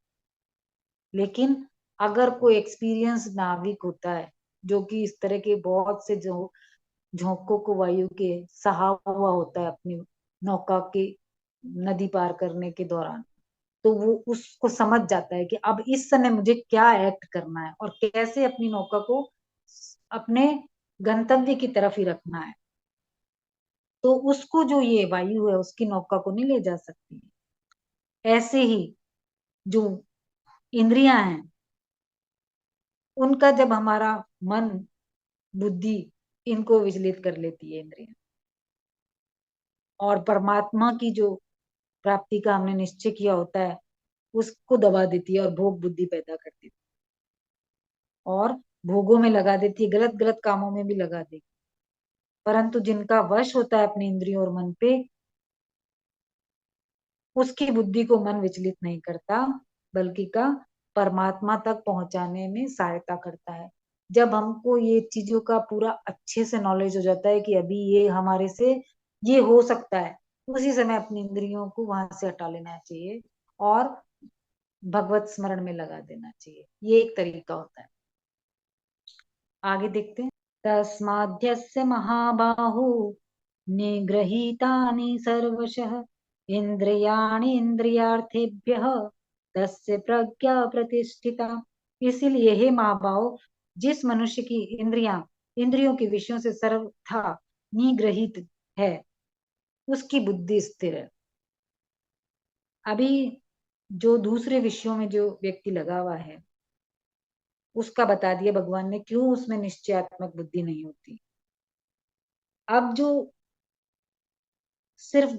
लेकिन अगर कोई एक्सपीरियंस नाविक होता है जो कि इस तरह के बहुत से जो झोंकों को वायु के सहा हुआ होता है अपनी नौका के नदी पार करने के दौरान, तो वो उसको समझ जाता है कि अब इस समय मुझे क्या एक्ट करना है और कैसे अपनी नौका को अपने गंतव्य की तरफ ही रखना है। तो उसको जो ये वायु है उसकी नौका को नहीं ले जा सकती। ऐसे ही जो इंद्रियां हैं उनका जब हमारा मन बुद्धि इनको विचलित कर लेती है इंद्रियां, और परमात्मा की जो प्राप्ति का हमने निश्चय किया होता है उसको दबा देती है और भोग बुद्धि पैदा करती है, और भोगों में लगा देती है, गलत गलत कामों में भी लगा देती है। परंतु जिनका वश होता है अपनी इंद्रियों और मन पे, उसकी बुद्धि को मन विचलित नहीं करता, बल्कि का परमात्मा तक पहुंचाने में सहायता करता है। जब हमको ये चीजों का पूरा अच्छे से नॉलेज हो जाता है कि अभी ये हमारे से ये हो सकता है, उसी समय अपनी इंद्रियों को वहां से हटा लेना चाहिए और भगवत स्मरण में लगा देना चाहिए। ये एक तरीका होता है। आगे देखते हैं। तस्माद्यस्य महाबाहो निगृहीतानि सर्वशः इंद्रियाणि इंद्रियार्थेभ्यः तस्य प्रज्ञा प्रतिष्ठिता। इसीलिए हे महाबाहो, जिस मनुष्य की इंद्रियां इंद्रियों के विषयों से सर्वथा निग्रहित है, उसकी बुद्धि स्थिर है। अभी जो दूसरे विषयों में जो व्यक्ति लगा हुआ है, उसका बता दिया भगवान ने क्यों उसमें निश्चयात्मक बुद्धि नहीं होती। अब जो सिर्फ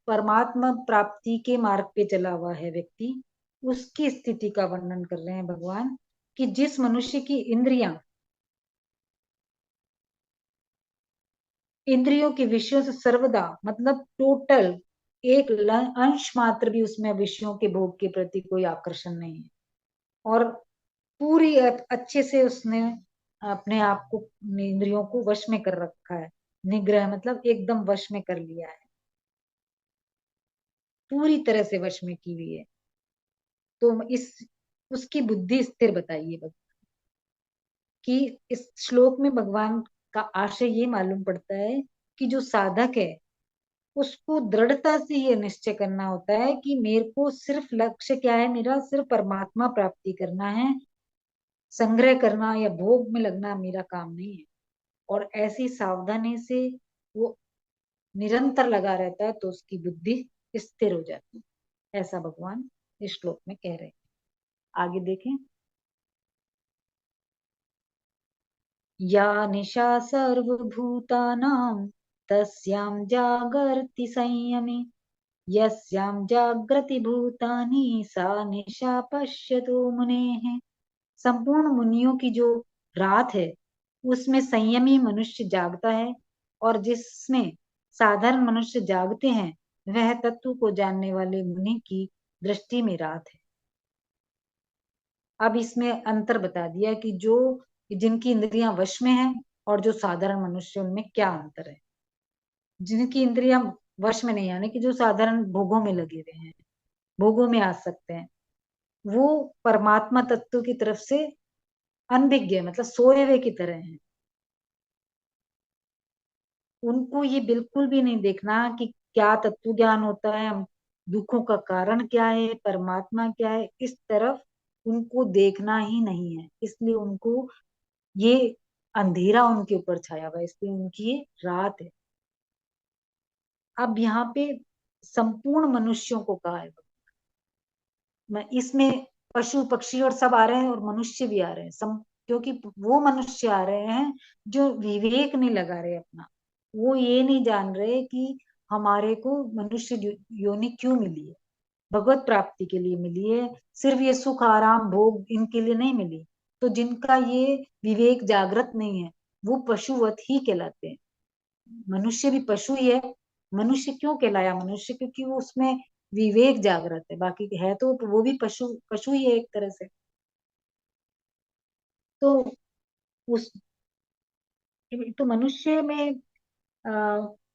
परमात्मा प्राप्ति के मार्ग पे चला हुआ है व्यक्ति, उसकी स्थिति का वर्णन कर रहे हैं भगवान, कि जिस मनुष्य की इंद्रियां इंद्रियों के विषयों से सर्वदा, मतलब टोटल एक अंश मात्र भी उसमें विषयों के भोग के प्रति कोई आकर्षण नहीं है, और पूरी अच्छे से उसने अपने आप को, इंद्रियों को वश में कर रखा है। निग्रह मतलब एकदम वश में कर लिया है, पूरी तरह से वश में की हुई है। तो इस उसकी बुद्धि स्थिर बताइए कि इस श्लोक में भगवान का आशय ये मालूम पड़ता है कि जो साधक है उसको दृढ़ता से ये निश्चय करना होता है कि मेरे को सिर्फ लक्ष्य क्या है, मेरा सिर्फ परमात्मा प्राप्ति करना है, संग्रह करना या भोग में लगना मेरा काम नहीं है। और ऐसी सावधानी से वो निरंतर लगा रहता है तो उसकी बुद्धि स्थिर हो जाती है। ऐसा भगवान इस श्लोक में कह रहे हैं। आगे देखें। या निशा सर्वभूतानां तस्यां जागर्ति संयमे यस्यां जागृति भूतानि सा निशा पश्यतो मुनेः। संपूर्ण मुनियों की जो रात है उसमें संयमी मनुष्य जागता है, और जिसमें साधारण मनुष्य जागते हैं वह तत्व को जानने वाले मुनि की दृष्टि में रात है। अब इसमें अंतर बता दिया कि जो जिनकी इंद्रियां वश में है और जो साधारण मनुष्य, उनमें क्या अंतर है। जिनकी इंद्रियां वश में नहीं, यानी कि जो साधारण भोगों में लगे हुए हैं, भोगों में आ सकते हैं, वो परमात्मा तत्व की तरफ से अनभिज्ञ, मतलब सोए हुए की तरह हैं। उनको ये बिल्कुल भी नहीं देखना कि क्या तत्व ज्ञान होता है, हम दुखों का कारण क्या है, परमात्मा क्या है, इस तरफ उनको देखना ही नहीं है। इसलिए उनको ये अंधेरा उनके ऊपर छाया हुआ है, इसलिए उनकी ये रात है। अब यहाँ पे संपूर्ण मनुष्यों को कहा है, मैं इसमें पशु पक्षी और सब आ रहे हैं और मनुष्य भी आ रहे हैं, क्योंकि वो मनुष्य आ रहे हैं जो विवेक नहीं लगा रहे अपना। वो ये नहीं जान रहे कि हमारे को मनुष्य योनि क्यों मिली है, भगवत प्राप्ति के लिए मिली है, सिर्फ ये सुख आराम भोग इनके लिए नहीं मिली। तो जिनका ये विवेक जागृत नहीं है वो पशुवत ही कहलाते हैं। मनुष्य भी पशु ही है। मनुष्य क्यों कहलाया मनुष्य, क्योंकि वो उसमें विवेक जागृत है, बाकी है तो वो भी पशु पशु ही है एक तरह से। तो उस तो मनुष्य में आ,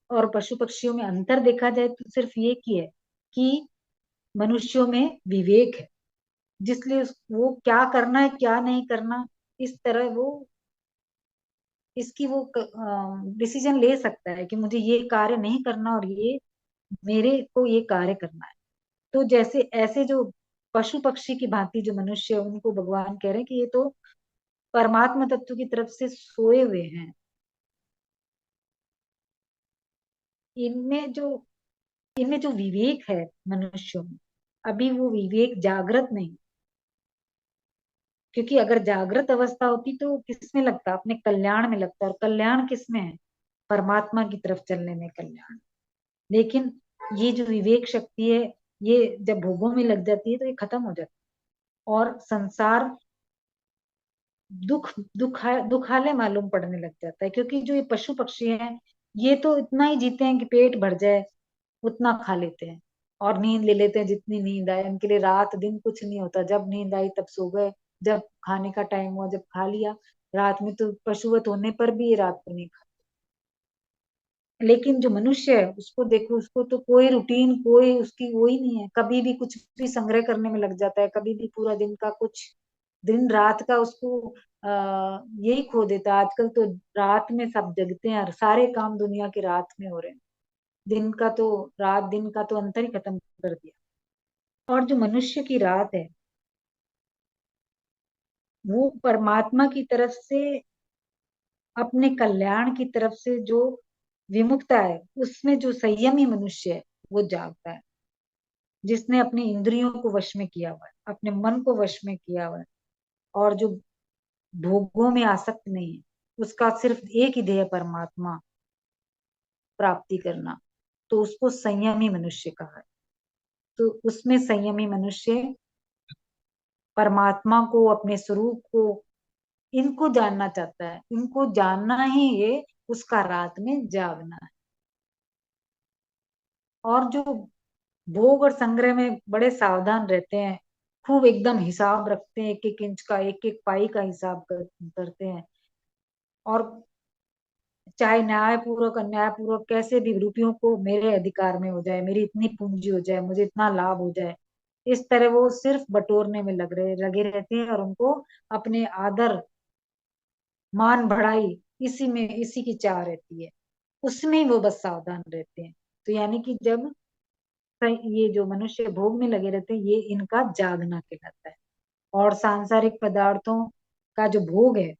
और पशु पक्षियों में अंतर देखा जाए तो सिर्फ ये की है कि मनुष्यों में विवेक है, जिसलिए वो क्या करना है क्या नहीं करना, इस तरह वो इसकी वो डिसीजन ले सकता है कि मुझे ये कार्य नहीं करना और ये मेरे को ये कार्य करना है। तो जैसे ऐसे जो पशु पक्षी की भांति जो मनुष्य है, उनको भगवान कह रहे हैं कि ये तो परमात्मा तत्व की तरफ से सोए हुए हैं। इनमें जो इनमें जो विवेक है मनुष्यों में, अभी वो विवेक जागृत नहीं। क्योंकि अगर जागृत अवस्था होती तो किसमें लगता, अपने कल्याण में लगता, और कल्याण किसमें है, परमात्मा की तरफ चलने में कल्याण। लेकिन ये जो विवेक शक्ति है, ये जब भोगों में लग जाती है तो ये खत्म हो जाती है, और संसार दुखालय मालूम पड़ने लग जाता है। क्योंकि जो ये पशु पक्षी हैं, ये तो इतना ही जीते हैं कि पेट भर जाए, उतना खा लेते हैं और नींद ले लेते हैं जितनी नींद आए। उनके लिए रात दिन कुछ नहीं होता, जब नींद आई तब सो गए, जब खाने का टाइम हुआ जब खा लिया। रात में तो पशुवत होने पर भी ये रात को नहीं खा। लेकिन जो मनुष्य है उसको देखो, उसको तो कोई रूटीन, कोई उसकी वो ही नहीं है, कभी भी कुछ भी संग्रह करने में लग जाता है, कभी भी पूरा दिन का कुछ, दिन रात का उसको यही खो देता है। आजकल तो रात में सब जगते हैं, और सारे काम दुनिया के रात में हो रहे हैं। दिन का तो, रात दिन का तो अंतर ही खत्म कर दिया। और जो मनुष्य की रात है, वो परमात्मा की तरफ से, अपने कल्याण की तरफ से जो विमुखता है, उसमें जो संयमी मनुष्य है वो जागता है, जिसने अपनी इंद्रियों को वश में किया हुआ है, अपने मन को वश में किया हुआ है, और जो भोगों में आसक्त नहीं है, उसका सिर्फ एक ही ध्येय परमात्मा प्राप्ति करना, तो उसको संयमी मनुष्य कहा है। तो उसमें संयमी मनुष्य परमात्मा को, अपने स्वरूप को, इनको जानना चाहता है, इनको जानना ही ये उसका रात में जागना है। और जो भोग और संग्रह में बड़े सावधान रहते हैं, खूब एकदम हिसाब रखते हैं, एक एक इंच का, एक एक पाई का हिसाब करते हैं, और चाहे न्यायपूर्वक अन्यायपूर्वक कैसे भी रुपयों को मेरे अधिकार में हो जाए, मेरी इतनी पूंजी हो जाए, मुझे इतना लाभ हो जाए, इस तरह वो सिर्फ बटोरने में लगे रहते हैं, और उनको अपने आदर मान बढ़ाई, इसी में, इसी की चाह रहती है, उसमें ही वो बस सावधान रहते हैं। तो यानी कि जब ये जो मनुष्य भोग में लगे रहते हैं, ये इनका जागना कहलाता है। और सांसारिक पदार्थों का जो भोग है,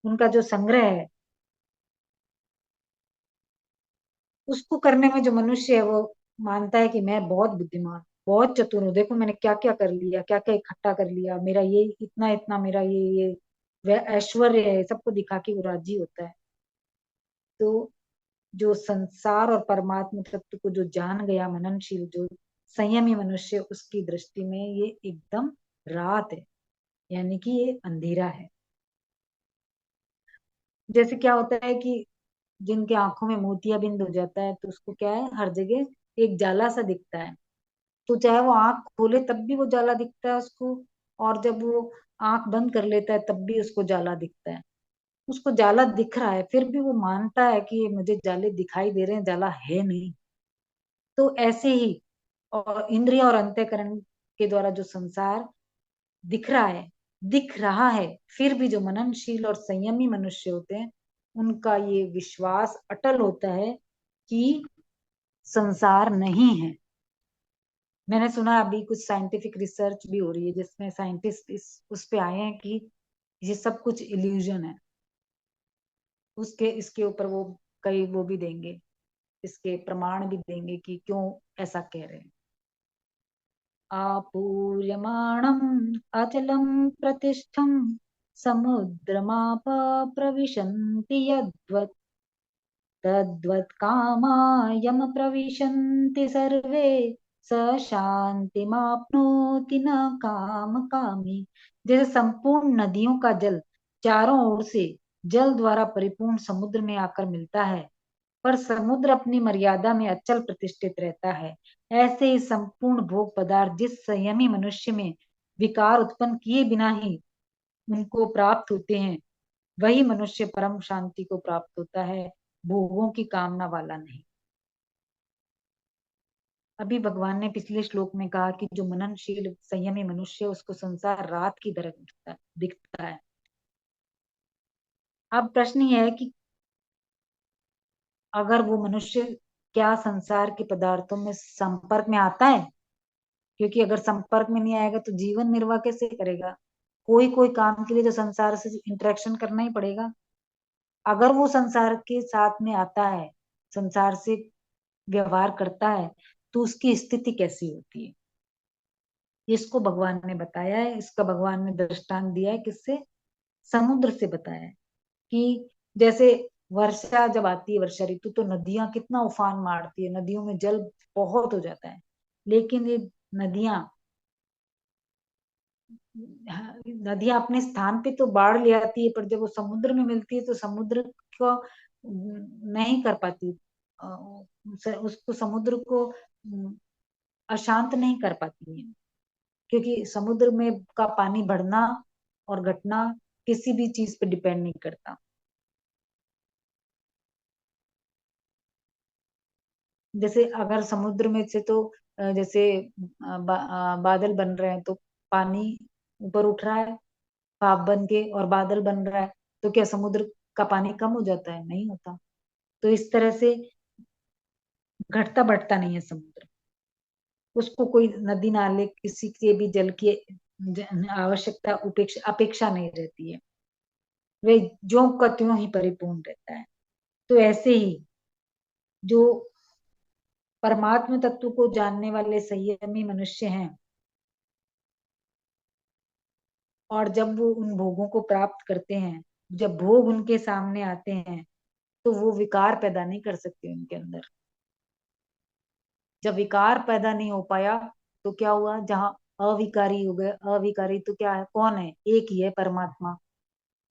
उनका जो संग्रह है, उसको करने में जो मनुष्य है वो मानता है कि मैं बहुत बुद्धिमान, बहुत चतुर हूँ, देखो मैंने क्या क्या कर लिया, क्या क्या इकट्ठा कर लिया, मेरा ये इतना इतना, मेरा ये वह ऐश्वर्य है, सबको दिखा के वो राजी होता है। तो जो संसार और परमात्मा तत्व को जो जान गया मननशील, जो संयमी मनुष्य, उसकी दृष्टि में ये एकदम रात है, यानी कि ये अंधेरा है। जैसे क्या होता है कि जिनके आंखों में मोतियाबिंद हो जाता है, तो उसको क्या है, हर जगह एक जाला सा दिखता है, तो चाहे वो आंख खोले तब भी वो जाला दिखता है उसको, और जब वो आंख बंद कर लेता है तब भी उसको जाला दिखता है। उसको जाला दिख रहा है, फिर भी वो मानता है कि ये मुझे जाले दिखाई दे रहे हैं, जाला है नहीं। तो ऐसे ही, और इंद्रिय और अंतःकरण के द्वारा जो संसार दिख रहा है, फिर भी जो मननशील और संयमी मनुष्य होते हैं, उनका ये विश्वास अटल होता है कि संसार नहीं है। मैंने सुना अभी कुछ साइंटिफिक रिसर्च भी हो रही है, जिसमें साइंटिस्ट इस उस पे आए हैं कि ये सब कुछ इल्यूजन है। उसके इसके ऊपर वो कई वो भी देंगे, इसके प्रमाण भी देंगे कि क्यों ऐसा कह रहे हैं। आपूर्यमाणम् अचलं प्रतिष्ठं समुद्रमाप प्रविशन्ति यद्वत् तद्वत् कामायम प्रविशन्ति सर्वे स शांतिमाप्नोति न काम कामी। जैसे संपूर्ण नदियों का जल चारों ओर से जल द्वारा परिपूर्ण समुद्र में आकर मिलता है, पर समुद्र अपनी मर्यादा में अचल प्रतिष्ठित रहता है, ऐसे ही संपूर्ण भोग पदार्थ जिस संयमी मनुष्य में विकार उत्पन्न किए बिना ही उनको प्राप्त होते हैं, वही मनुष्य परम शांति को प्राप्त होता है, भोगों की कामना वाला नहीं। अभी भगवान ने पिछले श्लोक में कहा कि जो मननशील संयमी मनुष्य, उसको संसार रात की तरह दिखता है। अब प्रश्न ये है कि अगर वो मनुष्य क्या संसार के पदार्थों में संपर्क में आता है, क्योंकि अगर संपर्क में नहीं आएगा तो जीवन निर्वाह कैसे करेगा, कोई कोई काम के लिए तो संसार से इंटरेक्शन करना ही पड़ेगा। अगर वो संसार के साथ में आता है, संसार से व्यवहार करता है, तो उसकी स्थिति कैसी होती है। इसको भगवान ने बताया है, इसका भगवान ने दृष्टांत दिया है, किससे? समुद्र से बताया है कि जैसे वर्षा जब आती है, वर्षा ऋतु, तो नदियां कितना उफान मारती है, नदियों में जल बहुत हो जाता है। लेकिन ये नदियां नदियां अपने स्थान पे तो बाढ़ ले आती है, पर जब वो समुद्र में मिलती है तो समुद्र को नहीं कर पाती, उसको समुद्र को अशांत नहीं कर पाती है, क्योंकि समुद्र में का पानी बढ़ना और घटना किसी भी चीज पे डिपेंड नहीं करता। जैसे अगर समुद्र में से तो जैसे बादल बन रहे हैं, तो पानी ऊपर उठ रहा है भाप बन के, और बादल बन रहा है, तो क्या समुद्र का पानी कम हो जाता है? नहीं होता। तो इस तरह से घटता बढ़ता नहीं है समुद्र, उसको कोई नदी नाले किसी के भी जल की आवश्यकता उपेक्षा अपेक्षा नहीं रहती है, वे ज्यों का त्यों ही परिपूर्ण रहता है। तो ऐसे ही जो परमात्म तत्व को जानने वाले संयमी मनुष्य हैं, और जब वो उन भोगों को प्राप्त करते हैं, जब भोग उनके सामने आते हैं, तो वो विकार पैदा नहीं कर सकते उनके अंदर। जब विकार पैदा नहीं हो पाया, तो क्या हुआ? जहाँ अविकारी हो गए, अविकारी तो क्या है, कौन है? एक ही है, परमात्मा।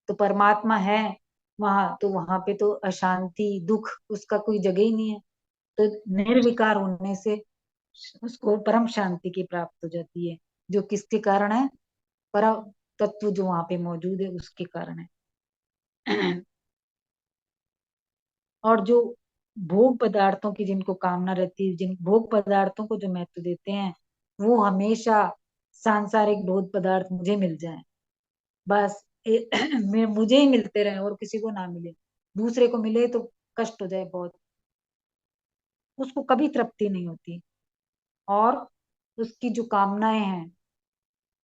तो परमात्मा है वहां, तो वहां पे तो अशांति दुख उसका कोई जगह ही नहीं है। तो निर्विकार होने से उसको परम शांति की प्राप्त हो जाती है, जो किसके कारण है? पर तत्व जो वहां पे मौजूद है उसके कारण है। और जो भोग पदार्थों की जिनको कामना रहती है, जिन भोग पदार्थों को जो महत्व देते हैं, वो हमेशा सांसारिक भोग पदार्थ मुझे मिल जाए, बस मैं मुझे ही मिलते रहे और किसी को ना मिले, दूसरे को मिले तो कष्ट हो जाए बहुत, उसको कभी तृप्ति नहीं होती। और उसकी जो कामनाएं हैं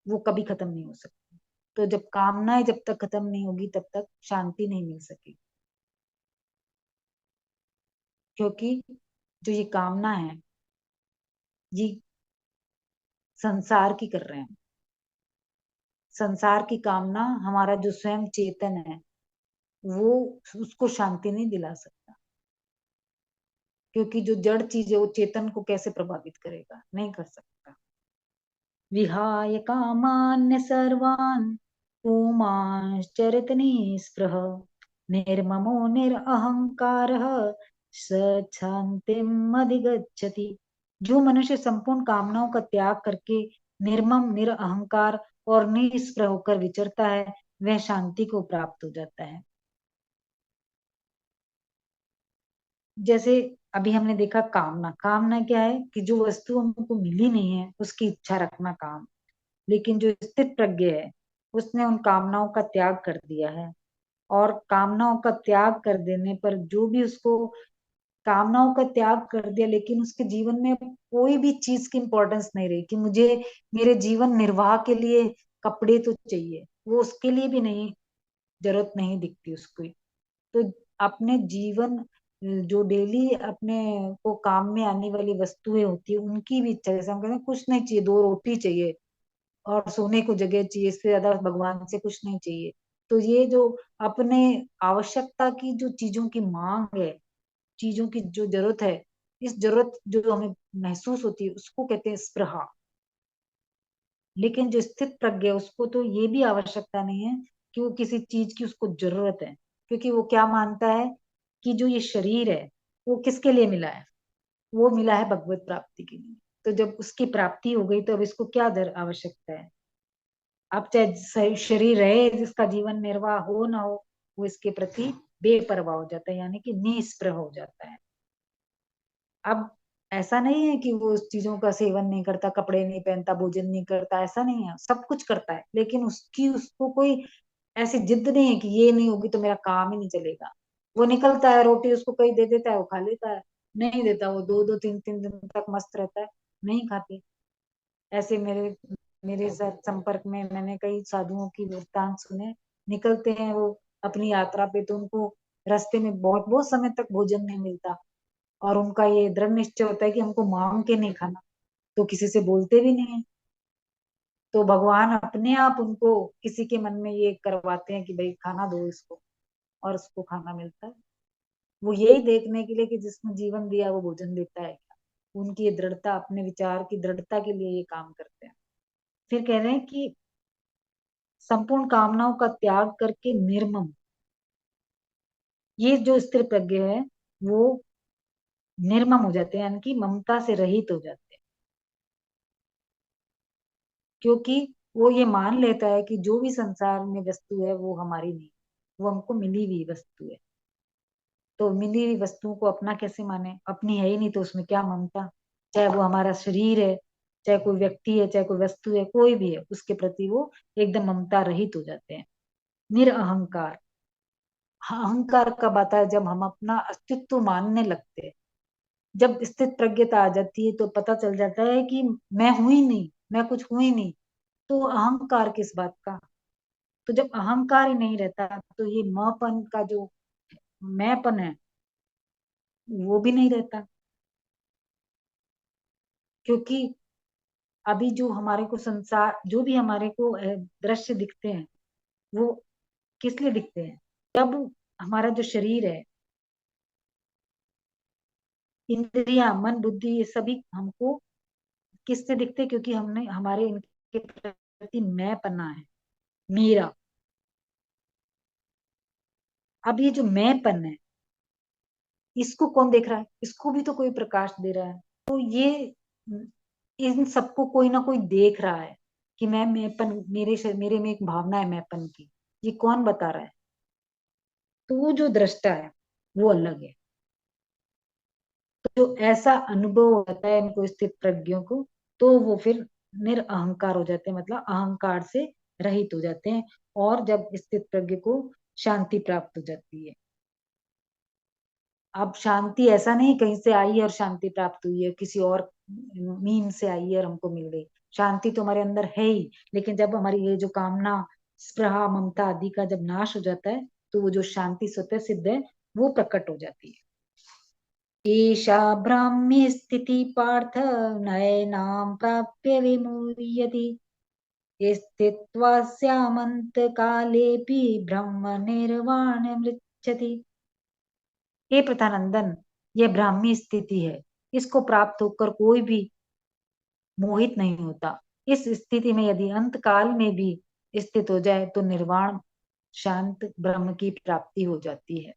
वो कभी खत्म नहीं हो सकती। तो जब कामनाएं जब तक खत्म नहीं होगी तब तक शांति नहीं मिल सकेगी, क्योंकि जो ये कामना है ये संसार की कर रहे हैं। संसार की कामना हमारा जो स्वयं चेतन है वो उसको शांति नहीं दिला सकता, क्योंकि जो जड़ चीज है वो चेतन को कैसे प्रभावित करेगा? नहीं कर सकता। विहाय कामान्य सर्वान् पुमांश्चरत निःस्पृह निर्ममो निरअहंकारः स शान्तिम् अधिगच्छति। जो मनुष्य संपूर्ण कामनाओं का त्याग करके निर्मम निरअहंकार और निःस्पृह होकर विचरता है, वह शांति को प्राप्त हो जाता है। जैसे अभी हमने देखा, कामना, कामना क्या है कि जो वस्तु हमको मिली नहीं है उसकी इच्छा रखना काम। लेकिन जो स्थित प्रज्ञ है उसने उन कामनाओं का त्याग कर दिया है, और कामनाओं का त्याग कर देने पर जो भी उसको, कामनाओं का त्याग कर दिया लेकिन उसके जीवन में कोई भी चीज की इंपॉर्टेंस नहीं रही कि मुझे मेरे जीवन निर्वाह के लिए कपड़े तो चाहिए, वो उसके लिए भी नहीं, जरूरत नहीं दिखती उसको। तो अपने जीवन, जो डेली अपने को काम में आने वाली वस्तुएं होती है उनकी भी इच्छा, जैसे हम कहते हैं कुछ नहीं चाहिए, दो रोटी चाहिए और सोने को जगह चाहिए, इससे ज्यादा भगवान से कुछ नहीं चाहिए। तो ये जो अपने आवश्यकता की जो चीजों की मांग है, चीजों की जो जरूरत है, इस जरूरत जो हमें महसूस होती है उसको कहते हैं स्पृहा। लेकिन जो स्थित प्रज्ञ है उसको तो ये भी आवश्यकता नहीं है कि वो किसी चीज की उसको जरूरत है, क्योंकि वो क्या मानता है कि जो ये शरीर है वो किसके लिए मिला है? वो मिला है भगवत प्राप्ति के लिए। तो जब उसकी प्राप्ति हो गई तो अब इसको क्या दर आवश्यकता है? अब चाहे शरीर रहे, जिसका जीवन निर्वाह हो ना हो, वो इसके प्रति बेपरवाह हो जाता है, यानी कि निष्प्रह हो जाता है। अब ऐसा नहीं है कि वो उस चीजों का सेवन नहीं करता, कपड़े नहीं पहनता, भोजन नहीं करता, ऐसा नहीं है, सब कुछ करता है, लेकिन उसकी उसको कोई ऐसी जिद नहीं है कि ये नहीं होगी तो मेरा काम ही नहीं चलेगा। वो निकलता है, रोटी उसको कोई दे देता है वो खा लेता है, नहीं देता वो दो दो तीन तीन दिन तक मस्त रहता है, नहीं खाते। ऐसे मेरे मेरे साथ संपर्क में मैंने कई साधुओं की वृत्तांत सुने, निकलते हैं वो अपनी यात्रा पे तो उनको रास्ते में बहुत बहुत समय तक भोजन नहीं मिलता, और उनका ये दृढ़ निश्चय होता है कि हमको मांग के नहीं खाना, तो किसी से बोलते भी नहीं है। तो भगवान अपने आप उनको किसी के मन में ये करवाते हैं कि भाई खाना दो इसको, और उसको खाना मिलता है। वो यही देखने के लिए कि जिसने जीवन दिया वो भोजन देता है क्या। उनकी ये दृढ़ता, अपने विचार की दृढ़ता के लिए ये काम करते हैं। फिर कह रहे हैं कि संपूर्ण कामनाओं का त्याग करके निर्मम, ये जो स्थिर प्रज्ञ है वो निर्मम हो जाते हैं, यानी कि ममता से रहित हो जाते हैं। क्योंकि वो ये मान लेता है कि जो भी संसार में वस्तु है वो हमारी नहीं, वो हमको मिली हुई वस्तु है। तो मिली हुई वस्तुओं को अपना कैसे माने, अपनी है ही नहीं तो उसमें क्या ममता। चाहे वो हमारा शरीर है, चाहे कोई व्यक्ति है, चाहे कोई वस्तु है, कोई भी है, उसके प्रति वो एकदम ममता रहित हो जाते हैं। निरअहंकार, अहंकार कब आता है, जब हम अपना अस्तित्व मानने लगते हैं। जब स्थित प्रज्ञता आ जाती है तो पता चल जाता है कि मैं हूं ही नहीं, मैं कुछ हूं ही नहीं। तो अहंकार किस बात का। तो जब अहंकार ही नहीं रहता तो ये मैंपन का जो मैंपन है वो भी नहीं रहता। क्योंकि अभी जो हमारे को संसार, जो भी हमारे को दृश्य दिखते हैं वो किस लिए दिखते हैं। जब हमारा जो शरीर है, इंद्रियां, मन, बुद्धि, ये सभी हमको किससे दिखते हैं, क्योंकि हमने हमारे इनके प्रति मैं पना है, मेरा। अब ये जो मैंपन है इसको कौन देख रहा है, इसको भी तो कोई प्रकाश दे रहा है। तो ये इन सबको कोई ना कोई देख रहा है कि मैंपन, मेरे में एक भावना है मैंपन की। ये कौन बता रहा है। तो वो जो दृष्टा है वो अलग है। तो ऐसा अनुभव होता है इनको स्थित प्रज्ञों को, तो वो फिर निरअहंकार हो जाते हैं, मतलब अहंकार से रहित हो जाते हैं। और जब स्थित प्रज्ञ को शांति प्राप्त हो जाती है। अब शांति ऐसा नहीं कहीं से आई है और शांति प्राप्त हुई है, किसी और मीन से आई है और हमको मिल गई। शांति तो हमारे अंदर है ही, लेकिन जब हमारी ये जो कामना, स्पृहा, ममता आदि का जब नाश हो जाता है तो वो जो शांति स्वतः सिद्ध है वो प्रकट हो जाती है। एषा ब्राह्मी स्थिति पार्थ नयनां प्राप्य विमुह्यति, स्थित्वा कालेपि ब्रह्म निर्वाणमृच्छति। हे प्रतानंदन, यह ब्राह्मी स्थिति है। इसको प्राप्त होकर कोई भी मोहित नहीं होता। इस स्थिति में यदि अंत काल में भी स्थित हो जाए तो निर्वाण, शांत ब्रह्म की प्राप्ति हो जाती है।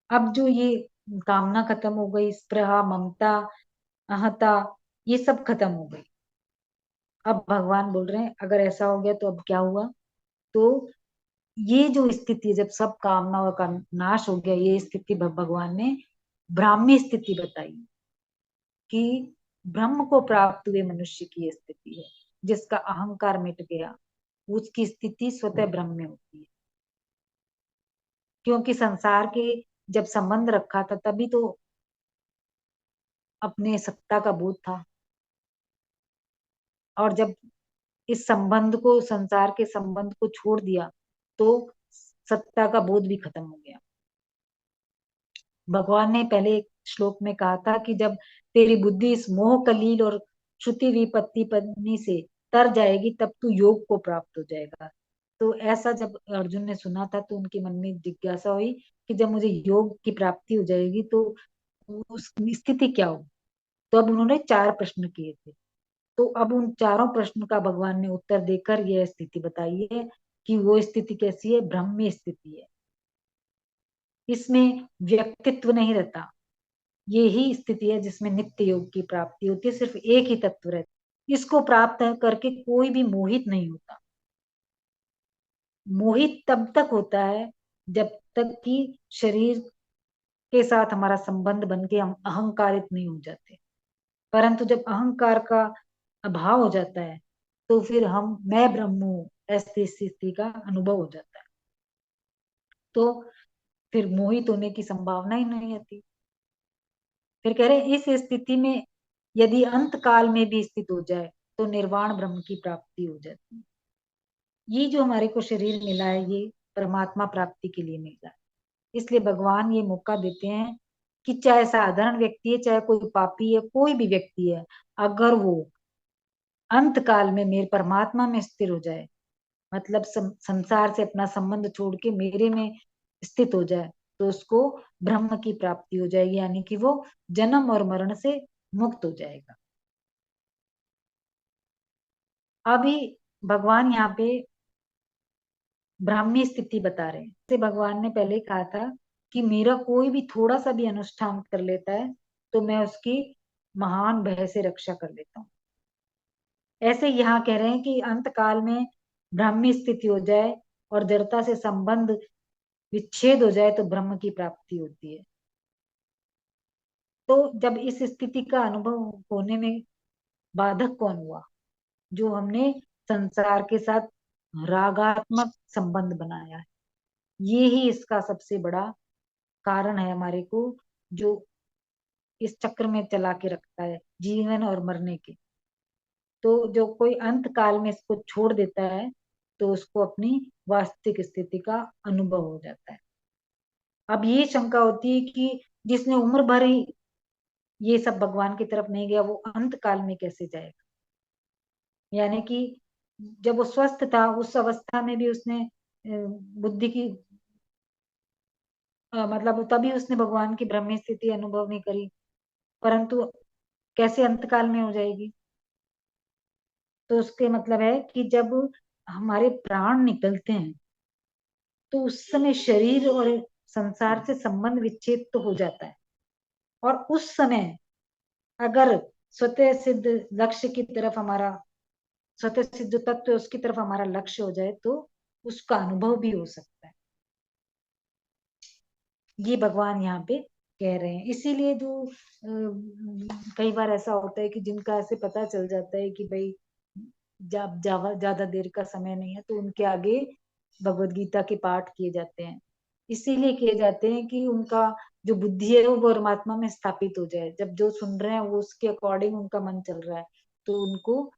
अब जो ये कामना खत्म हो गई, स्पृहा, ममता, अहता, ये सब खत्म हो गई। अब भगवान बोल रहे हैं अगर ऐसा हो गया तो अब क्या हुआ। तो ये जो स्थिति है, जब सब कामनाओं का नाश हो गया, ये स्थिति भगवान ने ब्राह्मी स्थिति बताई कि ब्रह्म को प्राप्त हुए मनुष्य की ये स्थिति है, जिसका अहंकार मिट गया, उसकी स्थिति स्वतः ब्रह्म में होती है। क्योंकि संसार के जब संबंध रखा था तभी तो अपने सत्ता का बोध था, और जब इस संबंध को, संसार के संबंध को छोड़ दिया तो सत्ता का बोध भी खत्म हो गया। भगवान ने पहले एक श्लोक में कहा था कि जब तेरी बुद्धि इस मोह कलील और श्रुति विपत्ति पत्नी से तर जाएगी तब तू योग को प्राप्त हो जाएगा। तो ऐसा जब अर्जुन ने सुना था तो उनके मन में जिज्ञासा हुई कि जब मुझे योग की प्राप्ति हो जाएगी तो उस स्थिति क्या हो। तो अब उन्होंने चार प्रश्न किए थे। तो अब उन चारों प्रश्न का भगवान ने उत्तर देकर यह स्थिति बताई है कि वो स्थिति कैसी है, ब्रह्मी स्थिति है। इसमें व्यक्तित्व नहीं रहता। ये ही स्थिति है जिसमें नित्य योग की प्राप्ति होती है, सिर्फ एक ही तत्व रहता है। इसको प्राप्त करके कोई भी मोहित नहीं होता। मोहित तब तक होता है जब तक कि शरीर के साथ हमारा संबंध बन के हम अहंकारित नहीं हो जाते। परंतु जब अहंकार का अभाव हो जाता है तो फिर हम मैं ब्रह्म हूं ऐसी स्थिति का अनुभव हो जाता है। तो फिर मोहित होने की संभावना ही नहीं आती। फिर कह रहे इस स्थिति में यदि अंत काल में भी स्थित हो जाए तो निर्वाण ब्रह्म की प्राप्ति हो जाती है। ये जो हमारे को शरीर मिला है ये परमात्मा प्राप्ति के लिए मिला है। इसलिए भगवान ये मौका देते हैं कि चाहे साधारण व्यक्ति है, चाहे कोई पापी है, कोई भी व्यक्ति है, अगर वो अंत काल में मेरे परमात्मा में स्थिर हो जाए, मतलब संसार से अपना संबंध छोड़ के मेरे में स्थित हो जाए, तो उसको ब्रह्म की प्राप्ति हो जाएगी, यानी कि वो जन्म और मरण से मुक्त हो जाएगा। अभी भगवान यहाँ पे ब्राह्मी स्थिति बता रहे हैं। जैसे भगवान ने पहले कहा था कि मेरा कोई भी थोड़ा सा भी अनुष्ठान कर लेता है तो मैं उसकी महान भय से रक्षा कर लेता हूँ। ऐसे यहाँ कह रहे हैं कि अंत काल में ब्राह्मी स्थिति हो जाए और जड़ता से संबंध विच्छेद हो जाए तो ब्रह्म की प्राप्ति होती है। तो जब इस स्थिति का अनुभव होने में बाधक कौन हुआ? जो हमने संसार के साथ रागात्मक संबंध बनाया है। ये ही इसका सबसे बड़ा कारण है हमारे को, जो इस चक्र में चला के रखता है जीवन और मरने के। तो जो कोई अंत काल में इसको छोड़ देता है तो उसको अपनी वास्तविक स्थिति का अनुभव हो जाता है। अब ये शंका होती है कि जिसने उम्र भर ही ये सब भगवान की तरफ नहीं गया, वो अंत काल में कैसे जाएगा? यानी कि जब वो स्वस्थ था उस अवस्था में भी उसने बुद्धि की मतलब तभी उसने भगवान की ब्रह्म स्थिति अनुभव नहीं करी, परंतु कैसे अंतकाल में हो जाएगी? तो उसके मतलब है कि जब हमारे प्राण निकलते हैं तो उस समय शरीर और संसार से संबंध विच्छेद तो हो जाता है, और उस समय अगर स्वतः सिद्ध लक्ष्य की तरफ हमारा, स्वतः सिद्ध जो तत्व है उसकी तरफ हमारा लक्ष्य हो जाए तो उसका अनुभव भी हो सकता है। ये भगवान यहाँ पे कह रहे हैं। इसीलिए जो कई बार ऐसा होता है कि जिनका ऐसे पता चल जाता है कि भाई जब ज्यादा देर का समय नहीं है तो उनके आगे भगवत गीता के पाठ किए जाते हैं। इसीलिए किए जाते हैं कि उनका जो बुद्धि है वो परमात्मा में स्थापित हो जाए। जब जो सुन रहे हैं वो उसके अकॉर्डिंग उनका मन चल रहा है तो उनको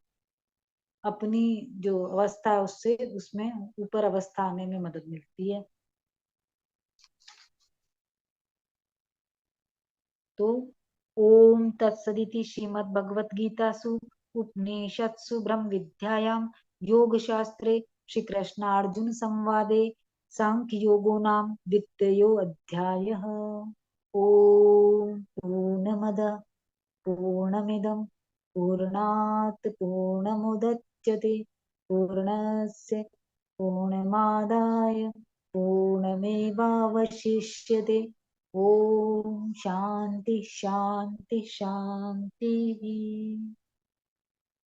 अपनी जो अवस्था है उससे उसमें ऊपर अवस्था आने में मदद मिलती है। तो ओम तत्सदिति श्रीमद् भगवत गीतासु उपनिषत्सु ब्रह्म विद्यायां योग शास्त्रे श्री कृष्णार्जुन संवादे सांख्य योगो नाम द्वितीयो अध्यायः। ओम पूर्णमद पूर्णमिदं पूर्णात् पूर्णमुदच्यते पूर्णस्य पूर्णमादाय पूर्णमेवावशिष्यते। ओम शांति शांति शांति।